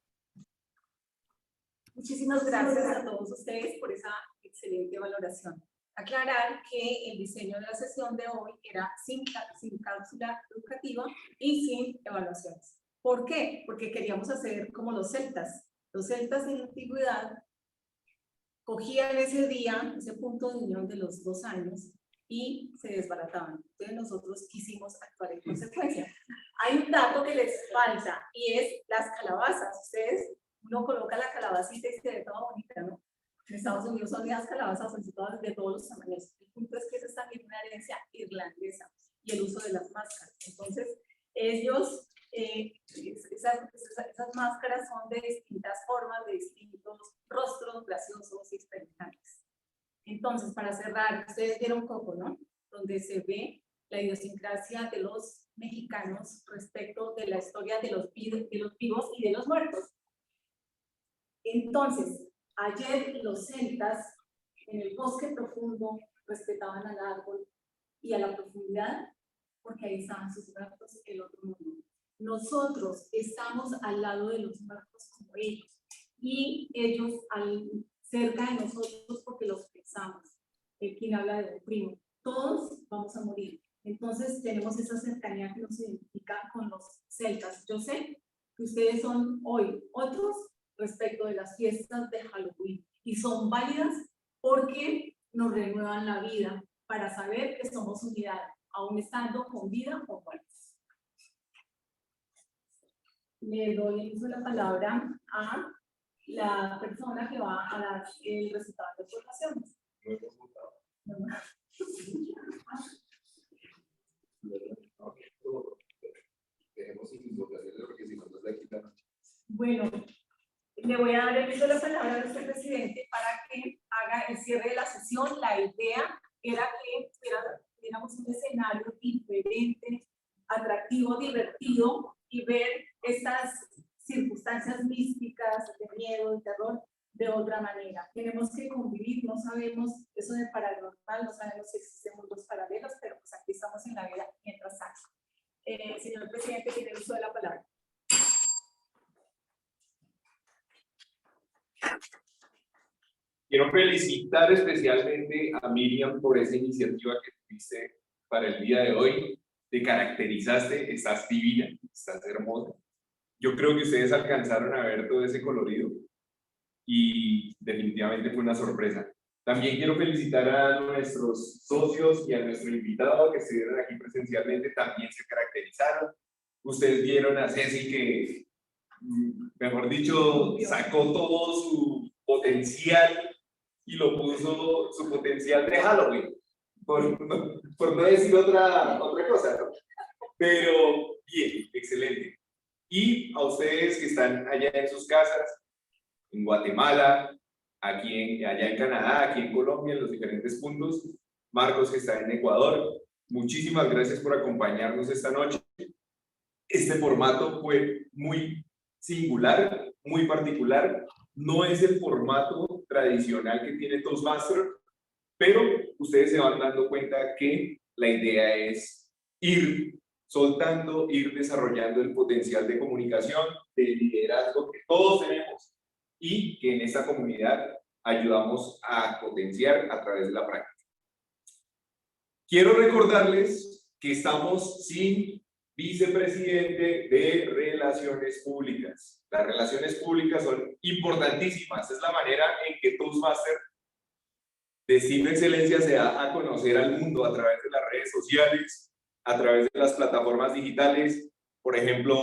Muchísimas gracias a todos ustedes por esa excelente valoración. Aclarar que el diseño de la sesión de hoy era sin cápsula educativa y sin evaluaciones. ¿Por qué? Porque queríamos hacer como los celtas. Los celtas en la antigüedad cogían ese día, ese punto de unión de los 2 años y se desbarataban. Entonces nosotros quisimos actuar en consecuencia. Hay un dato que les falta y es las calabazas. Ustedes, uno coloca la calabacita y se ve toda bonita, ¿no? En Estados Unidos son las calabazas, son todas de todos los tamaños. El punto es que esa es también una herencia irlandesa y el uso de las máscaras. Entonces, ellos, esas máscaras son de distintas formas, de distintos rostros graciosos y experimentales. Entonces, para cerrar, ustedes vieron Coco, ¿no? Donde se ve la idiosincrasia de los mexicanos respecto de la historia de los vivos y de los muertos. Entonces, ayer los celtas en el bosque profundo respetaban al árbol y a la profundidad porque ahí estaban sus muertos, el otro mundo. Nosotros estamos al lado de los muertos como ellos y ellos cerca de nosotros porque los pensamos. Quien habla de un primo, todos vamos a morir. Entonces tenemos esa cercanía que nos identifica con los celtas. Yo sé que ustedes son hoy otros respecto de las fiestas de Halloween y son válidas porque nos renuevan la vida para saber que somos unidad, aún estando con vida o muertos. Le doy el uso de la palabra a la persona que va a dar el resultado de observaciones. Bueno, le voy a dar el uso de la palabra a nuestro presidente para que haga el cierre de la sesión. La idea era que tuviéramos un escenario diferente, atractivo, divertido y ver estas circunstancias místicas de miedo, de terror, de otra manera. Tenemos que convivir, no sabemos eso de paranormal, no sabemos si existen mundos paralelos, pero pues aquí estamos en la vida mientras tanto. Señor presidente, tiene el uso de la palabra. Quiero felicitar especialmente a Miriam por esa iniciativa que tuviste para el día de hoy. Te caracterizaste, estás divina, estás hermosa. Yo creo que ustedes alcanzaron a ver todo ese colorido y definitivamente fue una sorpresa. También quiero felicitar a nuestros socios y a nuestro invitado que estuvieron aquí presencialmente, también se caracterizaron. Ustedes vieron a Ceci que, mejor dicho, sacó todo su potencial y lo puso, su potencial de Halloween, por no decir otra cosa, ¿no? Pero bien, excelente. Y a ustedes que están allá en sus casas, en Guatemala, allá en Canadá, aquí en Colombia, en los diferentes puntos, Marcos que está en Ecuador, muchísimas gracias por acompañarnos esta noche. Este formato fue muy singular, muy particular, no es el formato tradicional que tiene Toastmasters, pero ustedes se van dando cuenta que la idea es ir soltando, ir desarrollando el potencial de comunicación, de liderazgo que todos tenemos y que en esta comunidad ayudamos a potenciar a través de la práctica. Quiero recordarles que estamos sin vicepresidente de Relaciones Públicas. Las relaciones públicas son importantísimas, es la manera en que Toastmasters Destino Excelencia se da a conocer al mundo a través de las redes sociales, a través de las plataformas digitales. Por ejemplo,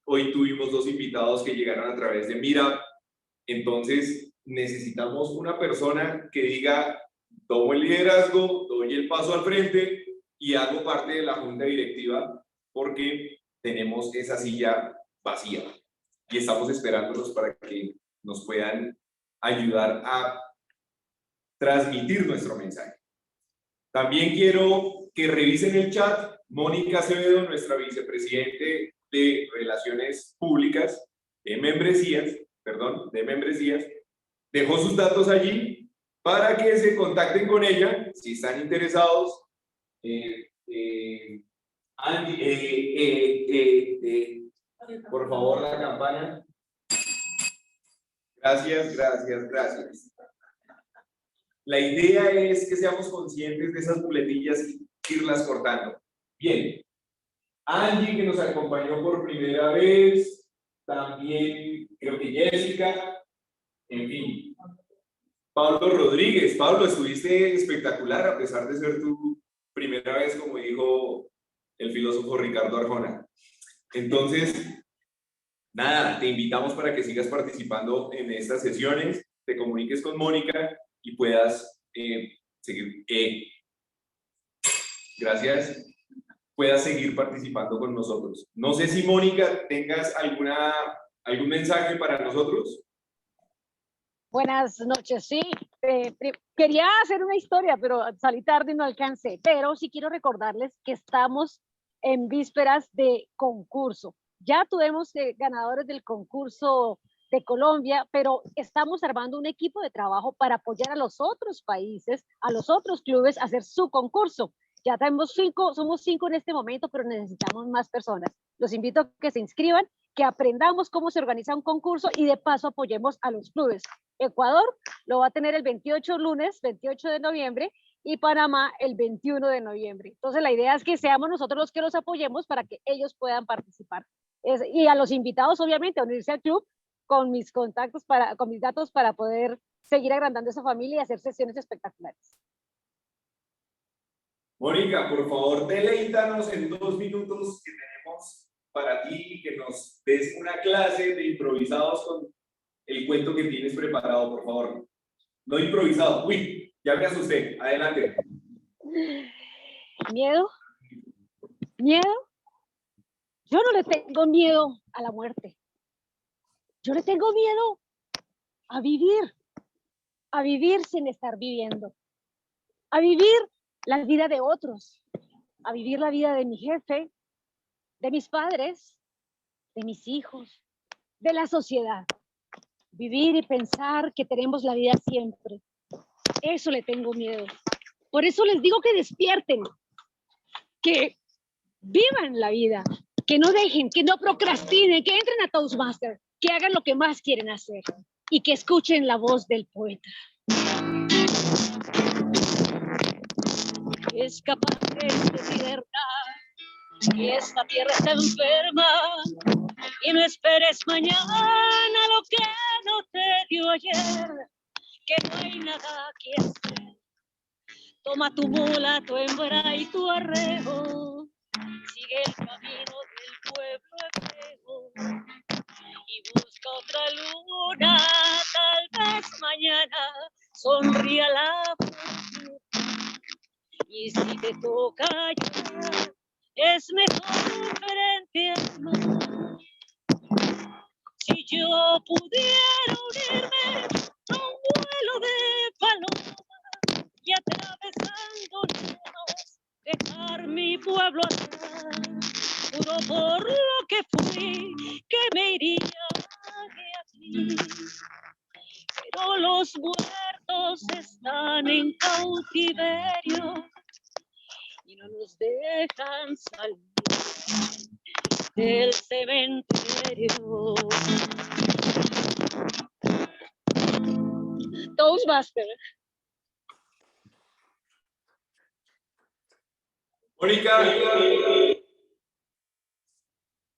hoy tuvimos 2 invitados que llegaron a través de Meetup. Entonces, necesitamos una persona que diga, tomo el liderazgo, doy el paso al frente y hago parte de la junta directiva porque tenemos esa silla vacía y estamos esperándolos para que nos puedan ayudar a transmitir nuestro mensaje. También quiero que revisen el chat. Mónica Acevedo, nuestra vicepresidente de Relaciones Públicas, de membresías, dejó sus datos allí para que se contacten con ella si están interesados. Por favor, la campana. Gracias, gracias, gracias. La idea es que seamos conscientes de esas muletillas y irlas cortando. Bien. Angie, que nos acompañó por primera vez. También creo que Jessica. En fin. Pablo Rodríguez. Pablo, estuviste espectacular a pesar de ser tu primera vez, como dijo el filósofo Ricardo Arjona. Entonces, nada, te invitamos para que sigas participando en estas sesiones, te comuniques con Mónica y puedas seguir, puedas seguir participando con nosotros. No sé si, Mónica, tengas algún mensaje para nosotros. Buenas noches, sí. Quería hacer una historia, pero salí tarde y no alcancé. Pero sí quiero recordarles que estamos en vísperas de concurso. Ya tuvimos ganadores del concurso de Colombia, pero estamos armando un equipo de trabajo para apoyar a los otros países, a los otros clubes a hacer su concurso. Ya tenemos somos 5 en este momento, pero necesitamos más personas. Los invito a que se inscriban, que aprendamos cómo se organiza un concurso y de paso apoyemos a los clubes. Ecuador lo va a tener el 28 de noviembre, y Panamá el 21 de noviembre. Entonces la idea es que seamos nosotros los que los apoyemos para que ellos puedan participar. Y a los invitados, obviamente, a unirse al club con mis contactos, con mis datos para poder seguir agrandando esa familia y hacer sesiones espectaculares. Mónica, por favor, deleítanos en 2 minutos que tenemos para ti, que nos des una clase de improvisados con el cuento que tienes preparado, por favor. No improvisado. Uy, ya me asusté. Adelante. ¿Miedo? ¿Miedo? Yo no le tengo miedo a la muerte. Yo le tengo miedo a vivir sin estar viviendo, a vivir la vida de otros, a vivir la vida de mi jefe, de mis padres, de mis hijos, de la sociedad. Vivir y pensar que tenemos la vida siempre. Eso le tengo miedo. Por eso les digo que despierten, que vivan la vida, que no dejen, que no procrastinen, que entren a Toastmasters, que hagan lo que más quieren hacer y que escuchen la voz del poeta. Escapar de libertad, y esta tierra está enferma, y no esperes mañana lo que no te dio ayer, que no hay nada que hacer. Toma tu mula, tu hembra y tu arreo, sigue el camino del pueblo hebreo y busca otra luna, tal vez mañana sonría la fortuna. Y si te toca llorar, es mejor frente al mar. yo pudiera unirme a un vuelo de paloma y atravesando nevados dejar mi pueblo atrás. Juro por lo que fui que me iría de aquí. Pero los muertos están en cautiverio y no nos dejan salir del cementerio. Toastmaster. Mónica.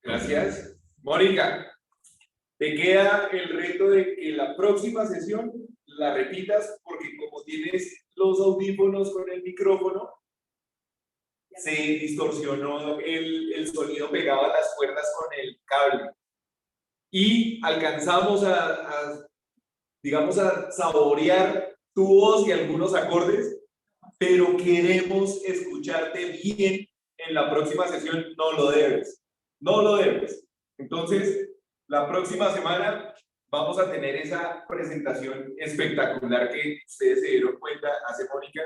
Gracias. Mónica, te queda el reto de que la próxima sesión la repitas porque como tienes los audífonos con el micrófono, se distorsionó el sonido pegado a las cuerdas con el cable. Y alcanzamos digamos, a saborear tu voz y algunos acordes, pero queremos escucharte bien en la próxima sesión. No lo debes. No lo debes. Entonces, la próxima semana vamos a tener esa presentación espectacular que ustedes se dieron cuenta hace Mónica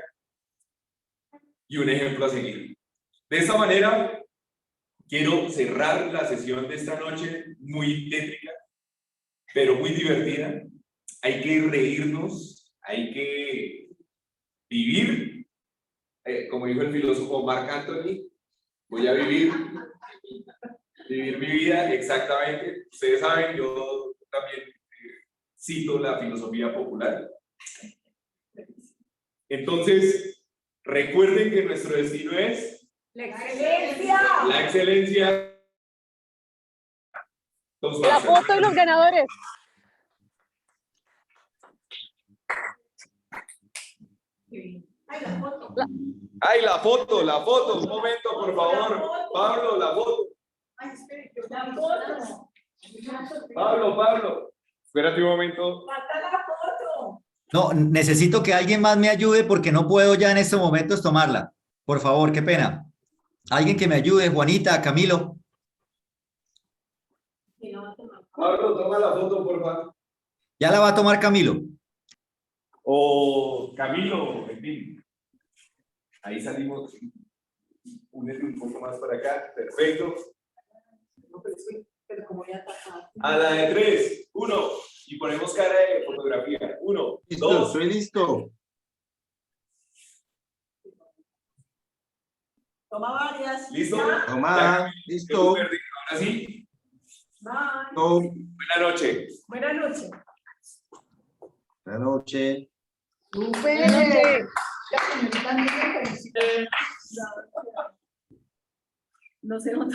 y un ejemplo a seguir. De esta manera, quiero cerrar la sesión de esta noche muy tétrica, pero muy divertida. Hay que reírnos, hay que vivir. Como dijo el filósofo Marc Anthony, voy a vivir mi vida, exactamente. Ustedes saben, yo también cito la filosofía popular. Entonces, recuerden que nuestro destino es la excelencia. La excelencia. La foto y los ganadores. Ay, la foto. Ay, la foto. Un momento, por favor. Pablo, la foto. Ay, espere, la foto. Pablo. Espérate un momento. Falta la foto. No, necesito que alguien más me ayude porque no puedo ya en estos momentos tomarla. Por favor, qué pena. Alguien que me ayude, Juanita, Camilo. Pablo, toma la foto, por favor. Ya la va a tomar Camilo. O Camilo, en fin. Ahí salimos. Únete un poco más para acá. Perfecto. A la de 3, 1. Y ponemos cara de fotografía. 1, 2. Estoy listo. Toma varias. ¿Listo? Toma, listo. Ahora sí. Bye. Buenas noches. Buenas noches. Buenas noches. No sé dónde.